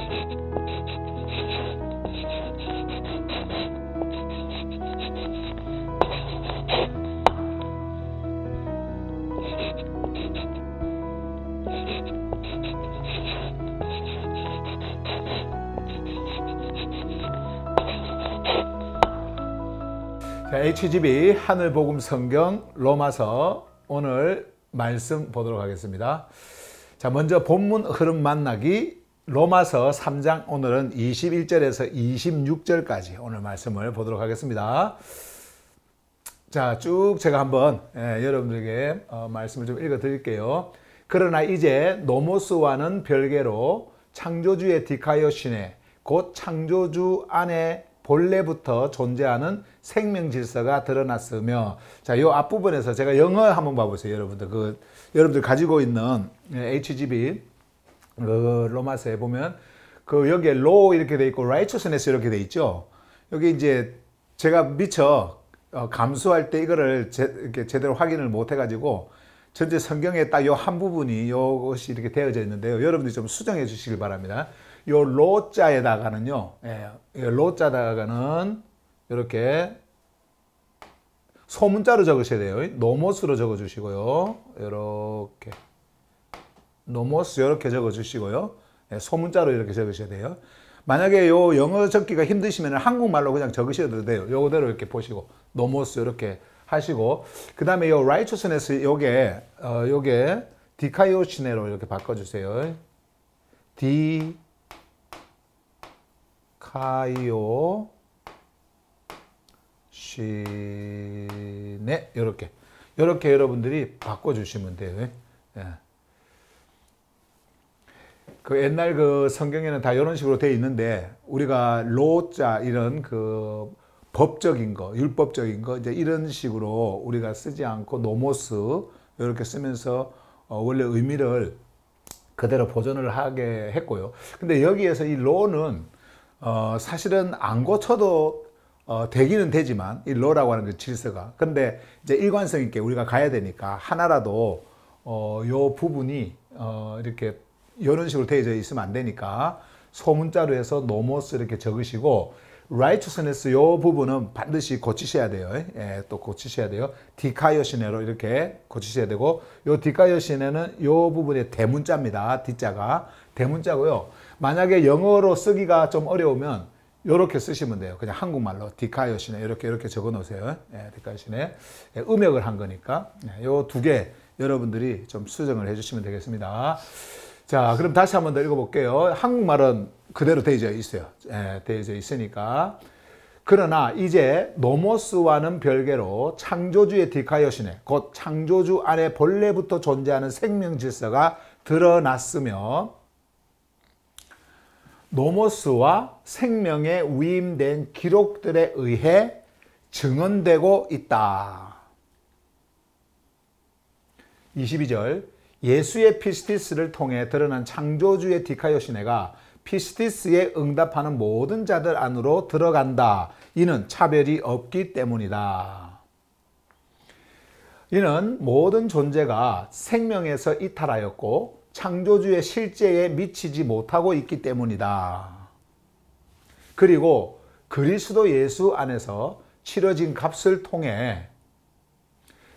자, HGB 하늘복음 성경 로마서 오늘 말씀 보도록 하겠습니다. 자, 먼저 본문 흐름 만나기 로마서 3장 오늘은 21절에서 26절까지 오늘 말씀을 보도록 하겠습니다. 자, 쭉 제가 한번 여러분들에게 말씀을 좀 읽어 드릴게요. 그러나 이제 노모스와는 별개로 창조주의 디카이오시네 곧 창조주 안에 본래부터 존재하는 생명 질서가 드러났으며, 자, 이 앞부분에서 제가 영어 한번 봐보세요. 여러분들 여러분들 가지고 있는 HGB 로마서에 보면 여기에 law 이렇게 돼 있고 righteousness 이렇게 돼 있죠. 여기 이제 제가 미처 감수할 때 이거를 이렇게 제대로 확인을 못 해가지고 전체 성경에 딱 요 한 부분이 이것이 이렇게 되어져 있는데요. 여러분들이 좀 수정해 주시길 바랍니다. 요 로자에다가는요, 로자에다가는 이렇게 소문자로 적으셔야 돼요. 노모스로 적어 주시고요. 이렇게 노모스 이렇게 적어 주시고요. 소문자로 이렇게 적으셔야 돼요. 만약에 요 영어 적기가 힘드시면 한국말로 그냥 적으셔도 돼요. 요거대로 이렇게 보시고 노모스 이렇게 하시고, 그 다음에 요 righteousness 요게 디카이오시네로 이렇게 바꿔주세요. 디카이오시네 이렇게 여러분들이 바꿔주시면 돼요. 예. 옛날 성경에는 다 이런 식으로 되어 있는데 우리가 로자 이런 법적인 거, 율법적인 거 이제 이런 식으로 우리가 쓰지 않고 노모스 이렇게 쓰면서 원래 의미를 그대로 보존을 하게 했고요. 근데 여기에서 이 로는 사실은 안 고쳐도 되기는 되지만 이 로라고 하는 그 질서가, 근데 이제 일관성 있게 우리가 가야 되니까 하나라도 요 부분이 이렇게 이런 식으로 되어져 있으면 안 되니까 소문자로 해서 노모스 이렇게 적으시고, righteousness 요 부분은 반드시 고치셔야 돼요. 예, 또 고치셔야 돼요. 디카이오시네로 이렇게 고치셔야 되고, 요 디카이오시네는 요 부분의 대문자입니다. D자가 대문자고요. 만약에 영어로 쓰기가 좀 어려우면 요렇게 쓰시면 돼요. 그냥 한국말로 디카이오시네 이렇게 적어 놓으세요. 예, 디카이오시네. 예, 음역을 한 거니까. 요 두 개 여러분들이 좀 수정을 해 주시면 되겠습니다. 자, 그럼 다시 한번 더 읽어볼게요. 한국말은 그대로 되어져 있어요. 예, 되어져 있으니까. 그러나 이제 노모스와는 별개로 창조주의 디카이오시네 곧 창조주 안에 본래부터 존재하는 생명 질서가 드러났으며, 노모스와 생명에 위임된 기록들에 의해 증언되고 있다. 22절 예수의 피스티스를 통해 드러난 창조주의 디카이오시네가 피스티스에 응답하는 모든 자들 안으로 들어간다. 이는 차별이 없기 때문이다. 이는 모든 존재가 생명에서 이탈하였고 창조주의 실제에 미치지 못하고 있기 때문이다. 그리고 그리스도 예수 안에서 치러진 값을 통해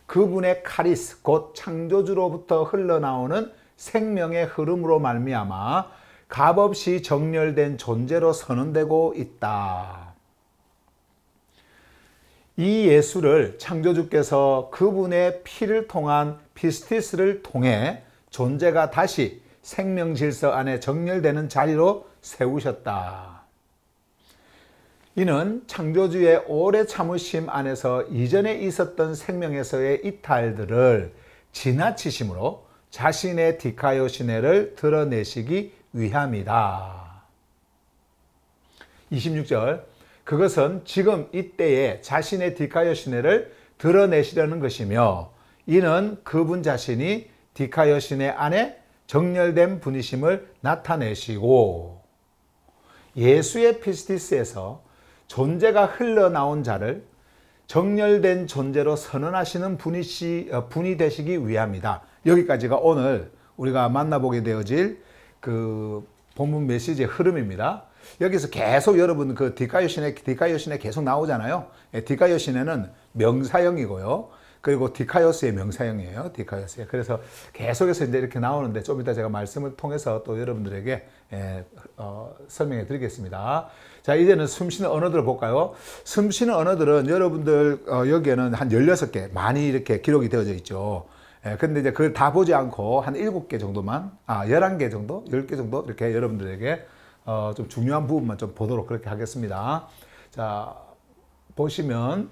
그분의 카리스 곧 창조주로부터 흘러나오는 생명의 흐름으로 말미암아 값없이 정렬된 존재로 선언되고 있다. 이 예수를 창조주께서 그분의 피를 통한 피스티스를 통해 존재가 다시 생명 질서 안에 정렬되는 자리로 세우셨다. 이는 창조주의 오래 참으심 안에서 이전에 있었던 생명에서의 이탈들을 지나치심으로 자신의 디카이오시네를 드러내시기 위함이다. 26절 그것은 지금 이때에 자신의 디카이오시네를 드러내시려는 것이며, 이는 그분 자신이 디카이오시네 안에 정렬된 분이심을 나타내시고, 예수의 피스티스에서 존재가 흘러나온 자를 정렬된 존재로 선언하시는 분이 되시기 위함이다. 여기까지가 오늘 우리가 만나보게 되어질 본문 메시지의 흐름입니다. 여기서 계속 여러분 그 디카요시네 계속 나오잖아요. 디카요시네는 명사형이고요. 그리고 디카요스의 명사형이에요. 디카요스의. 그래서 계속해서 이제 이렇게 나오는데 좀 이따 제가 말씀을 통해서 또 여러분들에게 설명해 드리겠습니다. 자, 이제는 숨쉬는 언어들을 볼까요? 숨쉬는 언어들은 여러분들 여기에는 한 16개 많이 이렇게 기록이 되어져 있죠. 근데 이제 그걸 다 보지 않고 한 7개 정도만, 11개 정도, 10개 정도 이렇게 여러분들에게 좀 중요한 부분만 좀 보도록 그렇게 하겠습니다. 자, 보시면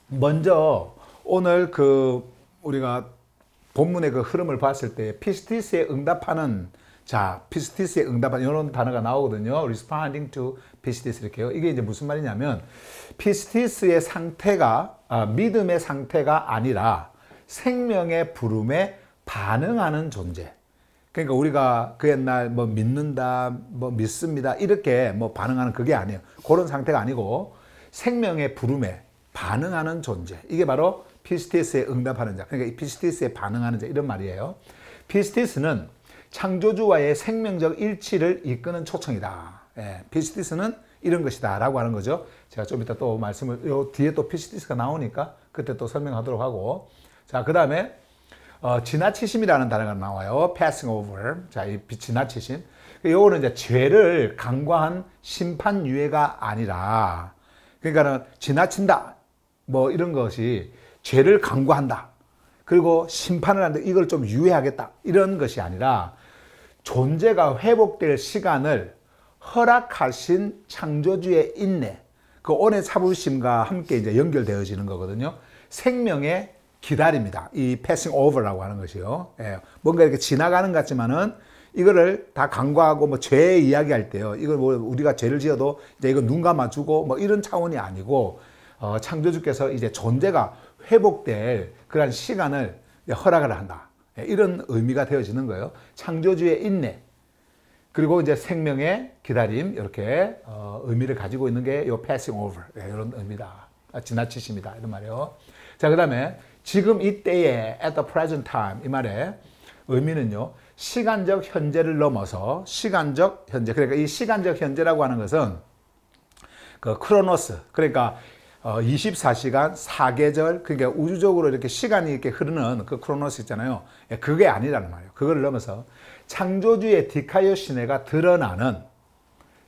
먼저 오늘 그 우리가 본문의 그 흐름을 봤을 때 피스티스에 응답하는, 자, 피스티스에 응답하는 이런 단어가 나오거든요. responding to 피스티스 이렇게요. 이게 이제 무슨 말이냐면 피스티스의 상태가 믿음의 상태가 아니라 생명의 부름에 반응하는 존재. 그러니까 우리가 그 옛날 뭐 믿는다, 뭐 믿습니다 이렇게 뭐 반응하는 그게 아니에요. 그런 상태가 아니고 생명의 부름에 반응하는 존재. 이게 바로 피스티스에 응답하는 자. 그러니까 이 피스티스에 반응하는 자 이런 말이에요. 피스티스는 창조주와의 생명적 일치를 이끄는 초청이다. 피스티스는 이런 것이다 라고 하는 거죠. 제가 좀 이따 또 말씀을, 요 뒤에 또 피스티스가 나오니까 그때 또 설명하도록 하고. 자, 그 다음에 지나치심이라는 단어가 나와요. passing over. 자, 이 지나치심. 요거는 이제 죄를 간과한 심판 유예가 아니라, 그러니까는 지나친다. 뭐 이런 것이 죄를 간과한다. 그리고 심판을 한다. 이걸 좀 유예하겠다. 이런 것이 아니라 존재가 회복될 시간을 허락하신 창조주의 인내, 그 오래 참으심과 함께 이제 연결되어지는 거거든요. 생명의 기다립니다. 이 passing over라고 하는 것이요. 뭔가 이렇게 지나가는 것 같지만은 이거를 다 간과하고 뭐 죄 이야기할 때요. 이걸 뭐 우리가 죄를 지어도 이제 이거 눈 감아주고 뭐 이런 차원이 아니고 창조주께서 이제 존재가 회복될 그런 시간을 허락을 한다. 이런 의미가 되어지는 거예요. 창조주의 인내 그리고 이제 생명의 기다림 이렇게 의미를 가지고 있는 게 이 passing over 이런 의미다. 지나치십니다. 이런 말이에요. 자, 그 다음에 지금 이때에 at the present time 이 말의 의미는요. 시간적 현재를 넘어서 시간적 현재. 그러니까 이 시간적 현재라고 하는 것은 그 크로노스. 그러니까 24시간 4계절. 그러니까 우주적으로 이렇게 시간이 이렇게 흐르는 그 크로노스 있잖아요. 그게 아니라는 말이에요. 그걸 넘어서 창조주의 디카요시네가 드러나는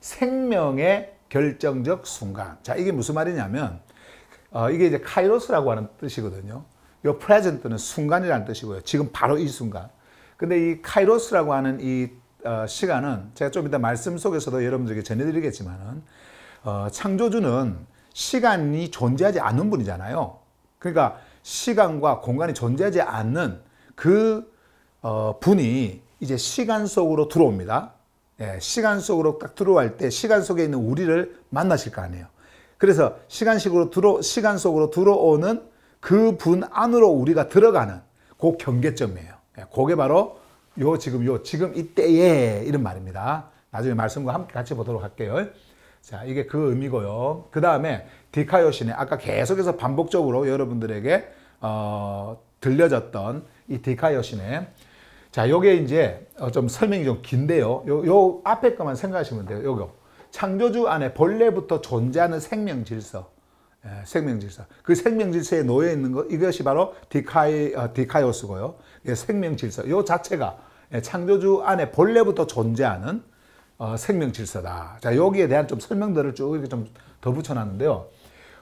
생명의 결정적 순간. 자, 이게 무슨 말이냐면 이게 이제 카이로스라고 하는 뜻이거든요. 요 present는 순간이라는 뜻이고요. 지금 바로 이 순간. 근데 이 카이로스라고 하는 이 시간은 제가 좀 이따 말씀 속에서도 여러분들에게 전해드리겠지만은 창조주는 시간이 존재하지 않는 분이잖아요. 그러니까 시간과 공간이 존재하지 않는 그 분이 이제 시간 속으로 들어옵니다. 시간 속으로 딱 들어올 때 시간 속에 있는 우리를 만나실 거 아니에요. 그래서 시간 속으로 들어오는 그 분 안으로 우리가 들어가는 그 경계점이에요. 그게 바로 지금 이때에 이런 말입니다. 나중에 말씀과 함께 같이 보도록 할게요. 자, 이게 그 의미고요. 그 다음에 디카요시네. 아까 계속해서 반복적으로 여러분들에게 들려졌던 이 디카요시네. 자, 요게 이제 좀 설명이 좀 긴데요. 요 앞에 것만 생각하시면 돼요. 요거. 창조주 안에 본래부터 존재하는 생명 질서. 생명 질서. 그 생명 질서에 놓여 있는 것, 이것이 바로 디카요스고요. 생명 질서. 요 자체가 창조주 안에 본래부터 존재하는 생명 질서다. 자, 여기에 대한 좀 설명들을 쭉 이렇게 좀 더 붙여놨는데요.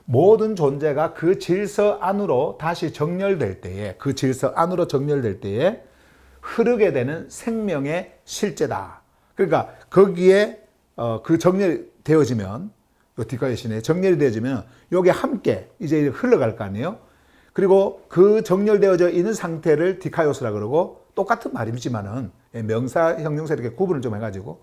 모든 존재가 그 질서 안으로 다시 정렬될 때에, 그 질서 안으로 정렬될 때에 흐르게 되는 생명의 실제다. 그러니까 거기에 그 정렬이 되어지면, 디카요시네 정렬이 되어지면 여기 함께 이제 흘러갈 거 아니에요. 그리고 그 정렬되어져 있는 상태를 디카요스라 그러고, 똑같은 말이지만은 명사, 형용사 이렇게 구분을 좀 해가지고,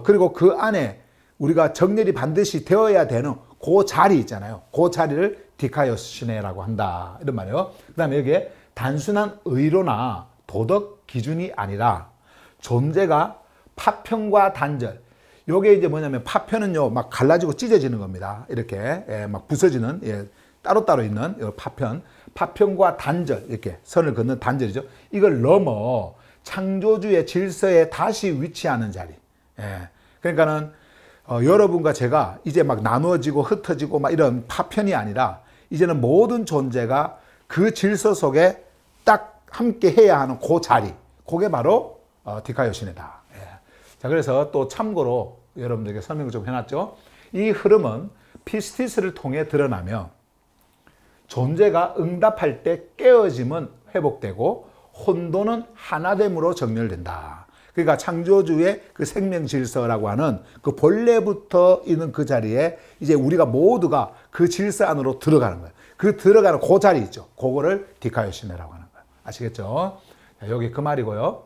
그리고 그 안에 우리가 정렬이 반드시 되어야 되는 그 자리 있잖아요. 그 자리를 디카요시네라고 한다. 이런 말이에요. 그 다음에 여기에 단순한 의로나 도덕 기준이 아니라 존재가 파편과 단절. 요게 이제 뭐냐면 파편은요, 막 갈라지고 찢어지는 겁니다. 이렇게 막 부서지는, 따로따로 있는 파편과 단절, 이렇게 선을 긋는 단절이죠. 이걸 넘어 창조주의 질서에 다시 위치하는 자리. 예. 그러니까는 여러분과 제가 이제 막 나누어지고 흩어지고 막 이런 파편이 아니라 이제는 모든 존재가 그 질서 속에 딱 함께 해야 하는 그 자리, 그게 바로 디카요시네다. 예. 자, 그래서 또 참고로 여러분들에게 설명을 좀 해놨죠. 이 흐름은 피스티스를 통해 드러나며 존재가 응답할 때 깨어짐은 회복되고 혼돈은 하나됨으로 정렬된다. 그러니까 창조주의 그 생명 질서라고 하는 그 본래부터 있는 그 자리에 이제 우리가 모두가 그 질서 안으로 들어가는 거예요. 그 들어가는 그 자리 있죠. 그거를 디카요시네라고 하는 거예요. 아시겠죠? 자, 여기 그 말이고요.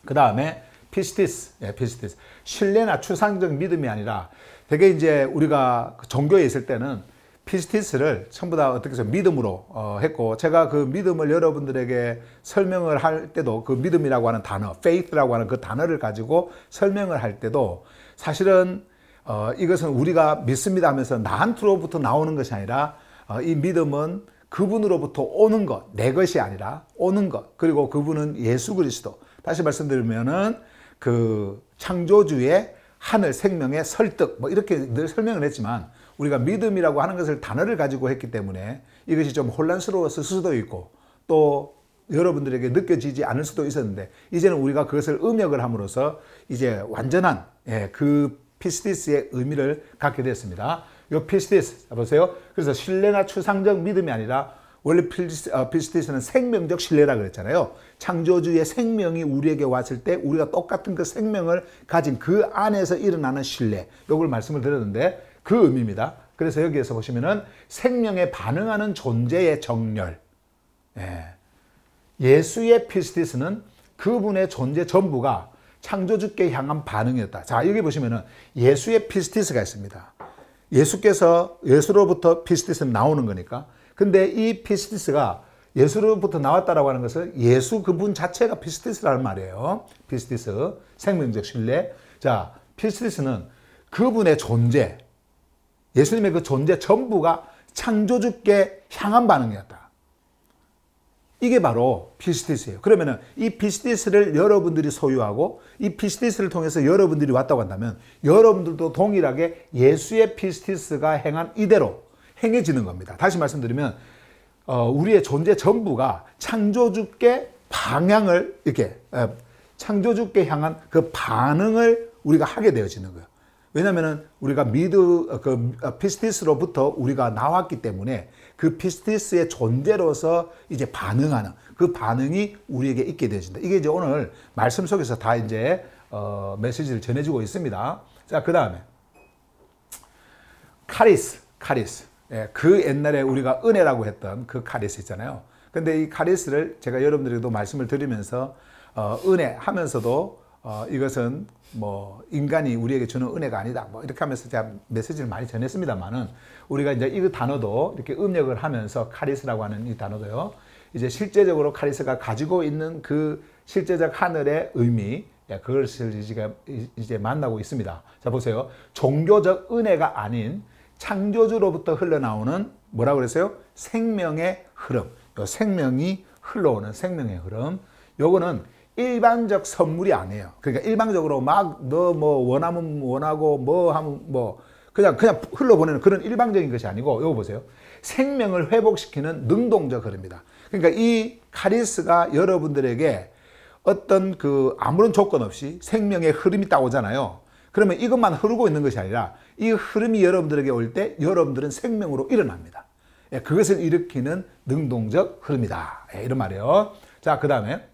그 다음에 피스티스, 피스티스. 신뢰나 추상적 믿음이 아니라 되게 이제 우리가 종교에 있을 때는 피스티스를 전부 다 어떻게 해서 믿음으로 했고, 제가 그 믿음을 여러분들에게 설명을 할 때도 그 믿음이라고 하는 단어, faith라고 하는 그 단어를 가지고 설명을 할 때도 사실은 이것은 우리가 믿습니다 하면서 나한테로부터 나오는 것이 아니라 이 믿음은 그분으로부터 오는 것, 내 것이 아니라 오는 것, 그리고 그분은 예수 그리스도. 다시 말씀드리면은 그 창조주의 하늘 생명의 설득, 뭐 이렇게 늘 설명을 했지만 우리가 믿음이라고 하는 것을 단어를 가지고 했기 때문에 이것이 좀 혼란스러웠을 수도 있고 또 여러분들에게 느껴지지 않을 수도 있었는데 이제는 우리가 그것을 음역을 함으로써 이제 완전한 그 피스티스의 의미를 갖게 됐습니다. 이 피스티스 보세요. 그래서 신뢰나 추상적 믿음이 아니라 원래 피스티스는 생명적 신뢰라 그랬잖아요. 창조주의 생명이 우리에게 왔을 때 우리가 똑같은 그 생명을 가진 그 안에서 일어나는 신뢰. 이걸 말씀을 드렸는데 그 의미입니다. 그래서 여기에서 보시면은 생명에 반응하는 존재의 정렬. 예수의 피스티스는 그분의 존재 전부가 창조주께 향한 반응이었다. 자, 여기 보시면은 예수의 피스티스가 있습니다. 예수로부터 피스티스는 나오는 거니까. 근데 이 피스티스가 예수로부터 나왔다라고 하는 것은 예수 그분 자체가 피스티스라는 말이에요. 피스티스, 생명적 신뢰. 자, 피스티스는 그분의 존재, 예수님의 그 존재 전부가 창조주께 향한 반응이었다. 이게 바로 피스티스예요. 그러면은 이 피스티스를 여러분들이 소유하고 이 피스티스를 통해서 여러분들이 왔다고 한다면 여러분들도 동일하게 예수의 피스티스가 행한 이대로 행해지는 겁니다. 다시 말씀드리면 우리의 존재 전부가 창조주께 방향을 이렇게 창조주께 향한 그 반응을 우리가 하게 되어지는 거예요. 왜냐하면 우리가 피스티스로부터 우리가 나왔기 때문에 그 피스티스의 존재로서 이제 반응하는 그 반응이 우리에게 있게 되어진다. 이게 이제 오늘 말씀 속에서 다 이제 메시지를 전해주고 있습니다. 자, 그 다음에 카리스. 그 옛날에 우리가 은혜라고 했던 그 카리스 있잖아요. 근데 이 카리스를 제가 여러분들에게도 말씀을 드리면서 은혜 하면서도 이것은 뭐 인간이 우리에게 주는 은혜가 아니다. 뭐 이렇게 하면서 제가 메시지를 많이 전했습니다만은 우리가 이제 이 단어도 이렇게 음역을 하면서 카리스라고 하는 이 단어도요. 이제 실제적으로 카리스가 가지고 있는 그 실제적 하늘의 의미, 그것을 이제 만나고 있습니다. 자, 보세요. 종교적 은혜가 아닌 창조주로부터 흘러나오는 뭐라고 그랬어요? 생명의 흐름. 요 생명이 흘러오는 생명의 흐름. 요거는 일반적 선물이 아니에요. 그러니까 일반적으로 막 너 뭐 원하면 원하고 뭐 하면 뭐 그냥 흘러보내는 그런 일방적인 것이 아니고 요거 보세요. 생명을 회복시키는 능동적 흐름이다. 그러니까 이 카리스가 여러분들에게 어떤 그 아무런 조건 없이 생명의 흐름이 딱 오잖아요. 그러면 이것만 흐르고 있는 것이 아니라 이 흐름이 여러분들에게 올 때 여러분들은 생명으로 일어납니다. 그것을 일으키는 능동적 흐름이다. 이런 말이에요. 자, 그 다음에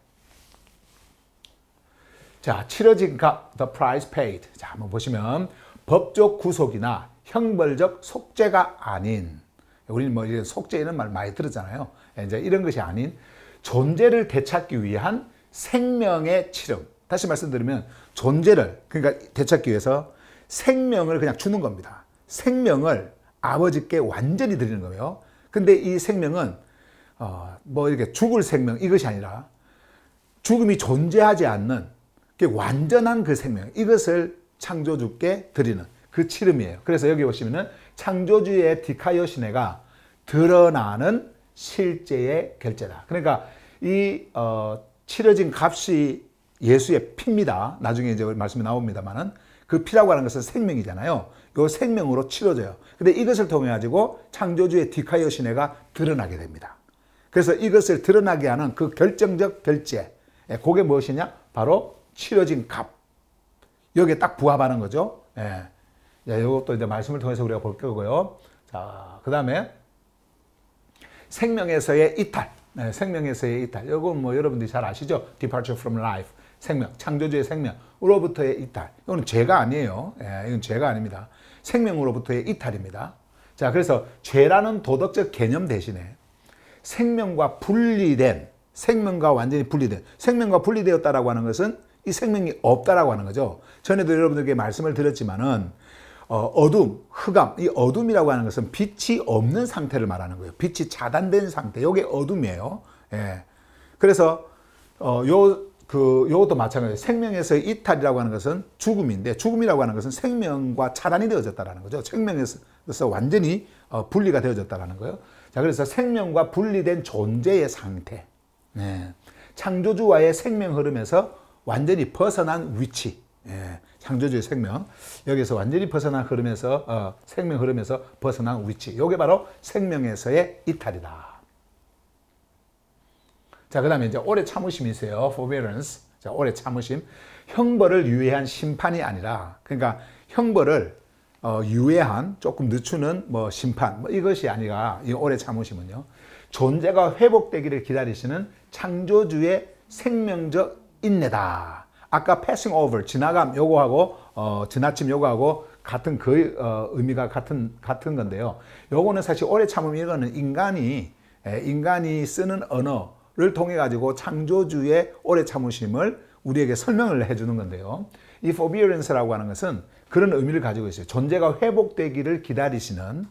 자, 치러진 값, the price paid. 자, 한번 보시면 법적 구속이나 형벌적 속죄가 아닌, 우리는 뭐 이런 속죄 이런 말 많이 들었잖아요. 이제 이런 것이 아닌 존재를 되찾기 위한 생명의 치름. 다시 말씀드리면 존재를 그러니까 되찾기 위해서 생명을 그냥 주는 겁니다. 생명을 아버지께 완전히 드리는 거예요. 근데 이 생명은 뭐 이렇게 죽을 생명 이것이 아니라 죽음이 존재하지 않는 완전한 그 생명, 이것을 창조주께 드리는 그 치름이에요. 그래서 여기 보시면은 창조주의 디카요시네가 드러나는 실제의 결제다. 그러니까 이 치러진 값이 예수의 피입니다. 나중에 이제 말씀이 나옵니다만은 그 피라고 하는 것은 생명이잖아요. 이 생명으로 치러져요. 근데 이것을 통해 가지고 창조주의 디카이오시네가 드러나게 됩니다. 그래서 이것을 드러나게 하는 그 결정적 결제, 그게 무엇이냐? 바로 치러진 값. 여기에 딱 부합하는 거죠. 예. 이것도 이제 말씀을 통해서 우리가 볼 거고요. 자, 그 다음에 생명에서의 이탈. 네, 생명에서의 이탈. 이건 뭐 여러분들이 잘 아시죠? Departure from life. 생명, 창조주의 생명으로부터의 이탈. 이거는 죄가 아니에요. 예, 이건 죄가 아닙니다. 생명으로부터의 이탈입니다. 자, 그래서 죄라는 도덕적 개념 대신에 생명과 분리된, 생명과 완전히 분리된, 생명과 분리되었다라고 하는 것은 이 생명이 없다라고 하는 거죠. 전에도 여러분들께 말씀을 드렸지만은 어둠, 흑암, 이 어둠이라고 하는 것은 빛이 없는 상태를 말하는 거예요. 빛이 차단된 상태, 이게 어둠이에요. 예. 그래서 요것도 마찬가지예요. 생명에서의 이탈이라고 하는 것은 죽음인데, 죽음이라고 하는 것은 생명과 차단이 되어졌다라는 거죠. 생명에서 완전히 분리가 되어졌다라는 거예요. 자, 그래서 생명과 분리된 존재의 상태. 네. 창조주와의 생명 흐름에서 완전히 벗어난 위치. 예. 창조주의 생명. 여기서 완전히 벗어난 흐름에서, 생명 흐름에서 벗어난 위치. 이게 바로 생명에서의 이탈이다. 자, 그 다음에 이제 오래 참으심이세요. forbearance. 자, 오래 참으심. 형벌을 유예한 심판이 아니라, 그러니까 형벌을 유예한, 조금 늦추는 뭐 심판, 뭐 이것이 아니라, 이 오래 참으심은요, 존재가 회복되기를 기다리시는 창조주의 생명적 인내다. 아까 passing over, 지나감 요거하고, 지나침 요거하고 같은 그 의미가 같은 건데요. 요거는 사실 오래 참음, 이거는 인간이 쓰는 언어를 통해 가지고 창조주의 오래 참으심을 우리에게 설명을 해주는 건데요. 이 forbearance라고 하는 것은 그런 의미를 가지고 있어요. 존재가 회복되기를 기다리시는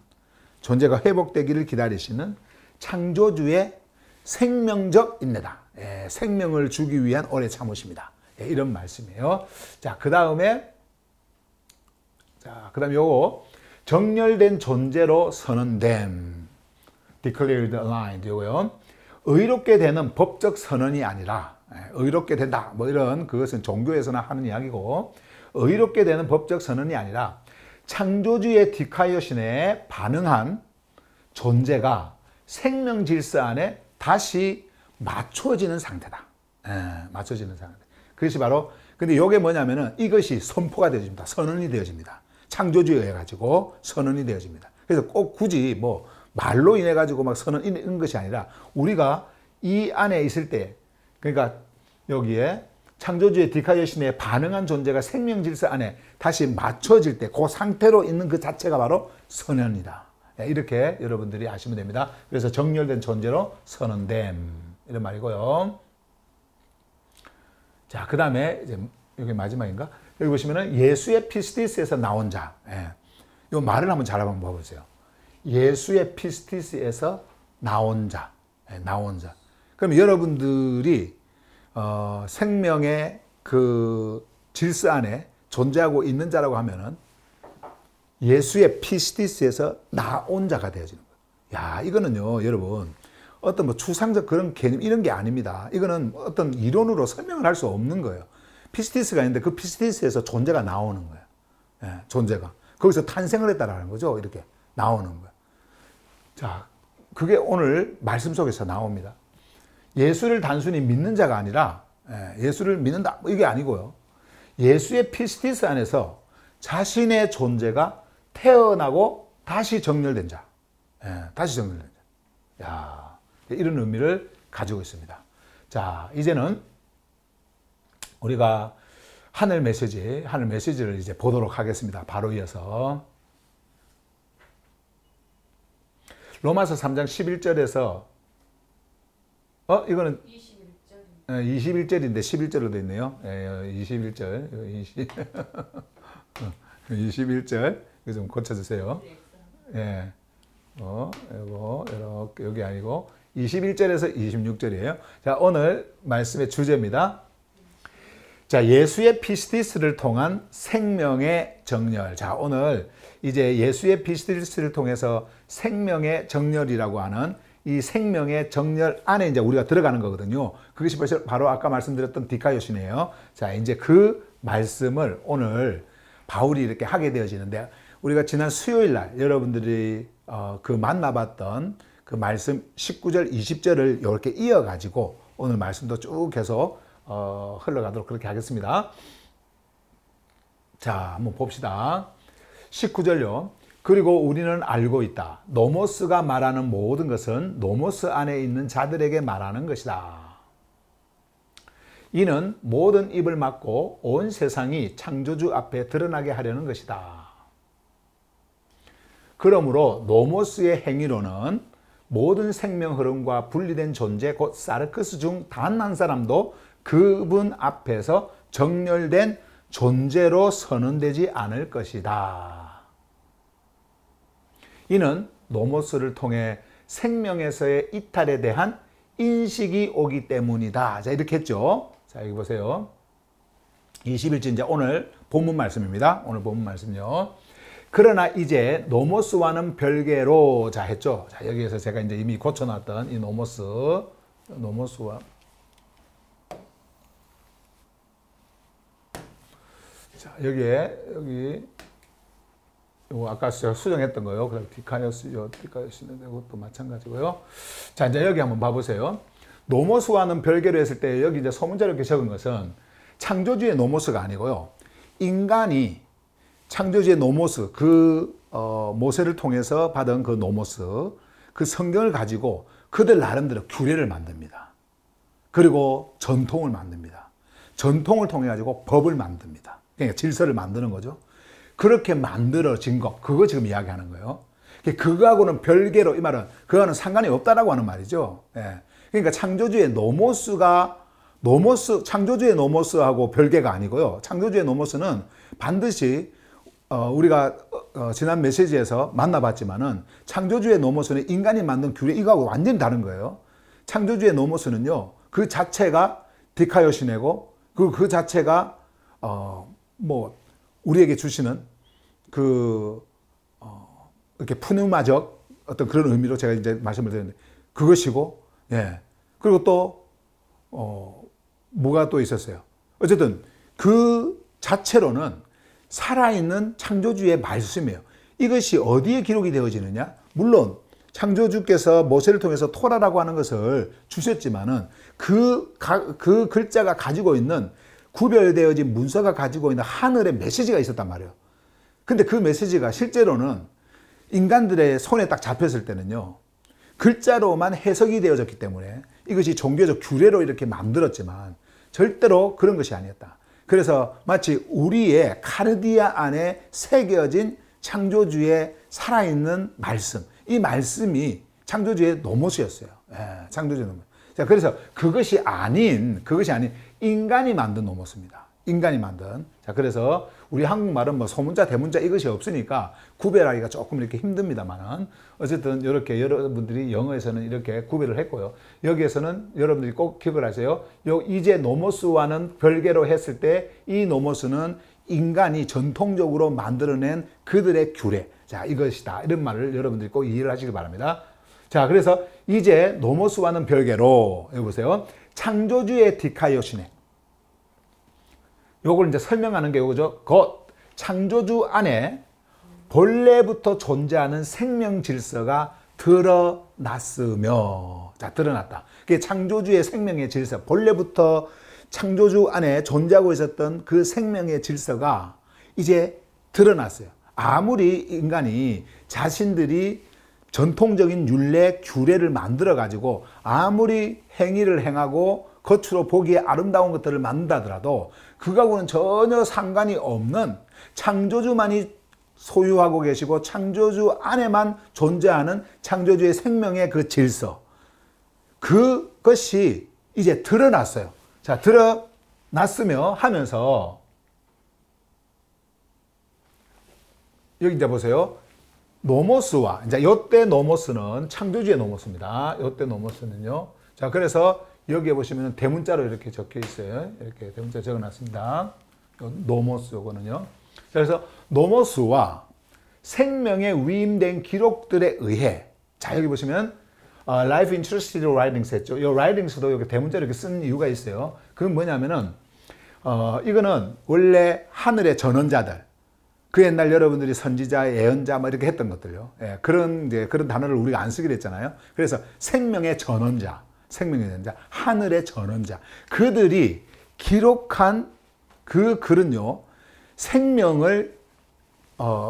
창조주의 생명적 인내다. 예, 생명을 주기 위한 오래 참으심이다. 예, 이런 말씀이에요. 자, 그 다음에 요거 정렬된 존재로 선언됨. declared aligned 요거요. 의롭게 되는 법적 선언이 아니라, 의롭게 된다. 뭐 이런, 그것은 종교에서나 하는 이야기고, 의롭게 되는 법적 선언이 아니라 창조주의 디카이오신에 반응한 존재가 생명 질서 안에 다시 맞춰지는 상태다. 맞춰지는 상태. 그것이 바로, 근데 이게 뭐냐면은 이것이 선포가 되어집니다. 선언이 되어집니다. 창조주에 의해 가지고 선언이 되어집니다. 그래서 꼭 굳이 뭐 말로 인해 가지고 막 선언인 것이 아니라 우리가 이 안에 있을 때, 그러니까 여기에 창조주의 디카이오신에 반응한 존재가 생명 질서 안에 다시 맞춰질 때 그 상태로 있는 그 자체가 바로 선언이다. 이렇게 여러분들이 아시면 됩니다. 그래서 정렬된 존재로 선언됨. 이런 말이고요. 자, 그 다음에 이제 여기 마지막인가? 여기 보시면은 예수의 피스티스에서 나온 자. 이 말을 한번 잘 한번 봐보세요. 예수의 피스티스에서 나온 자. 나온 자. 그럼 여러분들이 생명의 그 질서 안에 존재하고 있는 자라고 하면은 예수의 피스티스에서 나온 자가 되어지는 거예요. 야, 이거는요, 여러분, 어떤 뭐 추상적 그런 개념, 이런 게 아닙니다. 이거는 어떤 이론으로 설명을 할 수 없는 거예요. 피스티스가 있는데 그 피스티스에서 존재가 나오는 거예요. 예, 존재가. 거기서 탄생을 했다라는 거죠. 이렇게 나오는 거예요. 자, 그게 오늘 말씀 속에서 나옵니다. 예수를 단순히 믿는 자가 아니라, 예수를 믿는다, 이게 아니고요. 예수의 피스티스 안에서 자신의 존재가 태어나고 다시 정렬된 자. 다시 정렬된 자. 야, 이런 의미를 가지고 있습니다. 자, 이제는 우리가 하늘 메시지를 이제 보도록 하겠습니다. 바로 이어서. 로마서 3장 11절에서, 이거는 21절인데 11절로 되어 있네요. 21절. 21절. 이거 좀 고쳐주세요. 예. 이거, 이렇게, 여기 아니고, 21절에서 26절이에요. 자, 오늘 말씀의 주제입니다. 자, 예수의 피스티스를 통한 생명의 정렬. 자, 오늘 이제 예수의 피스티스를 통해서 생명의 정렬이라고 하는 이 생명의 정렬 안에 이제 우리가 들어가는 거거든요. 그것이 바로 아까 말씀드렸던 디카요시네요. 자, 이제 그 말씀을 오늘 바울이 이렇게 하게 되어지는데, 우리가 지난 수요일 날 여러분들이 그 만나봤던 그 말씀 19절, 20절을 이렇게 이어가지고 오늘 말씀도 쭉 계속 흘러가도록 그렇게 하겠습니다. 자, 한번 봅시다. 19절요. 그리고 우리는 알고 있다. 노모스가 말하는 모든 것은 노모스 안에 있는 자들에게 말하는 것이다. 이는 모든 입을 막고 온 세상이 창조주 앞에 드러나게 하려는 것이다. 그러므로 노모스의 행위로는 모든 생명 흐름과 분리된 존재 곧 사르크스 중 단 한 사람도 그분 앞에서 정렬된 존재로 선언되지 않을 것이다. 이는 노모스를 통해 생명에서의 이탈에 대한 인식이 오기 때문이다. 자, 이렇게 했죠. 자, 여기 보세요. 21절 이제 오늘 본문 말씀입니다. 오늘 본문 말씀요. 그러나 이제 노모스와는 별개로, 자, 했죠. 자, 여기에서 제가 이제 이미 고쳐놨던 이 노모스와, 자, 여기, 요거 아까 제가 수정했던 거요. 그다음 디카요스는 이것도 마찬가지고요. 자, 이제 여기 한번 봐보세요. 노모스와는 별개로 했을 때 여기 이제 소문자로 이렇게 적은 것은 창조주의 노모스가 아니고요. 인간이 창조주의 노모스, 모세를 통해서 받은 그 노모스, 그 성경을 가지고 그들 나름대로 규례를 만듭니다. 그리고 전통을 만듭니다. 전통을 통해 가지고 법을 만듭니다. 그러니까 질서를 만드는 거죠. 그렇게 만들어진 것, 그거 지금 이야기하는 거예요. 그거하고는 별개로, 이 말은 그거는 상관이 없다라고 하는 말이죠. 예. 그러니까 창조주의 창조주의 노모스하고 별개가 아니고요. 창조주의 노모스는 반드시 우리가 지난 메시지에서 만나봤지만은 창조주의 노모스는 인간이 만든 규례 이거하고 완전히 다른 거예요. 창조주의 노모스는요, 그 자체가 디카요시네고 그 자체가 우리에게 주시는 이렇게 푸뉴마적 어떤 그런 의미로 제가 이제 말씀을 드렸는데 그것이고, 예. 그리고 또 뭐가 또 있었어요. 어쨌든 그 자체로는 살아있는 창조주의 말씀이에요. 이것이 어디에 기록이 되어지느냐? 물론 창조주께서 모세를 통해서 토라라고 하는 것을 주셨지만은 그 글자가 가지고 있는 구별되어진 문서가 가지고 있는 하늘의 메시지가 있었단 말이에요. 근데 그 메시지가 실제로는 인간들의 손에 딱 잡혔을 때는요, 글자로만 해석이 되어졌기 때문에 이것이 종교적 규례로 이렇게 만들었지만 절대로 그런 것이 아니었다. 그래서 마치 우리의 카르디아 안에 새겨진 창조주의 살아있는 말씀, 이 말씀이 창조주의 노모스였어요. 예, 창조주의 노모스. 자, 그래서 그것이 아닌 인간이 만든 노모스입니다. 인간이 만든. 자, 그래서 우리 한국말은 소문자, 대문자 이것이 없으니까 구별하기가 조금 이렇게 힘듭니다만은 어쨌든 이렇게 여러분들이 영어에서는 이렇게 구별을 했고요. 여기에서는 여러분들이 꼭 기억을 하세요. 이제 노모스와는 별개로 했을 때 이 노모스는 인간이 전통적으로 만들어낸 그들의 규례. 자, 이것이다. 이런 말을 여러분들이 꼭 이해를 하시기 바랍니다. 자, 그래서 이제 노모스와는 별개로, 여기 보세요. 창조주의 디카요시네. 요걸 이제 설명하는 게 요거죠. 곧 창조주 안에 본래부터 존재하는 생명 질서가 드러났으며, 자, 드러났다. 그게 창조주의 생명의 질서, 본래부터 창조주 안에 존재하고 있었던 그 생명의 질서가 이제 드러났어요. 아무리 인간이 자신들이 전통적인 율례, 규례를 만들어 가지고 아무리 행위를 행하고 겉으로 보기에 아름다운 것들을 만든다더라도 그거하고는 전혀 상관이 없는 창조주만이 소유하고 계시고 창조주 안에만 존재하는 창조주의 생명의 그 질서, 그것이 이제 드러났어요. 자, 드러났으며 하면서 여기 이제 보세요. 노모스와, 이제 요때 노모스는 창조주의 노모스입니다. 요때 노모스는요. 자, 그래서 여기에 보시면 대문자로 이렇게 적혀 있어요. 이렇게 대문자 적어 놨습니다. 노모스 요거는요. 그래서 노모스와 생명에 위임된 기록들에 의해, 자, 여기 보시면 Life Interested Writings 했죠. 이 writings도 이렇게 대문자로 이렇게 쓴 이유가 있어요. 그건 뭐냐면은 이거는 원래 하늘의 전원자들, 그 옛날 여러분들이 선지자, 예언자 뭐 이렇게 했던 것들요. 예, 그런 단어를 우리가 안 쓰기로 했잖아요. 그래서 생명의 전원자, 하늘의 전원자, 그들이 기록한 그 글은요, 생명을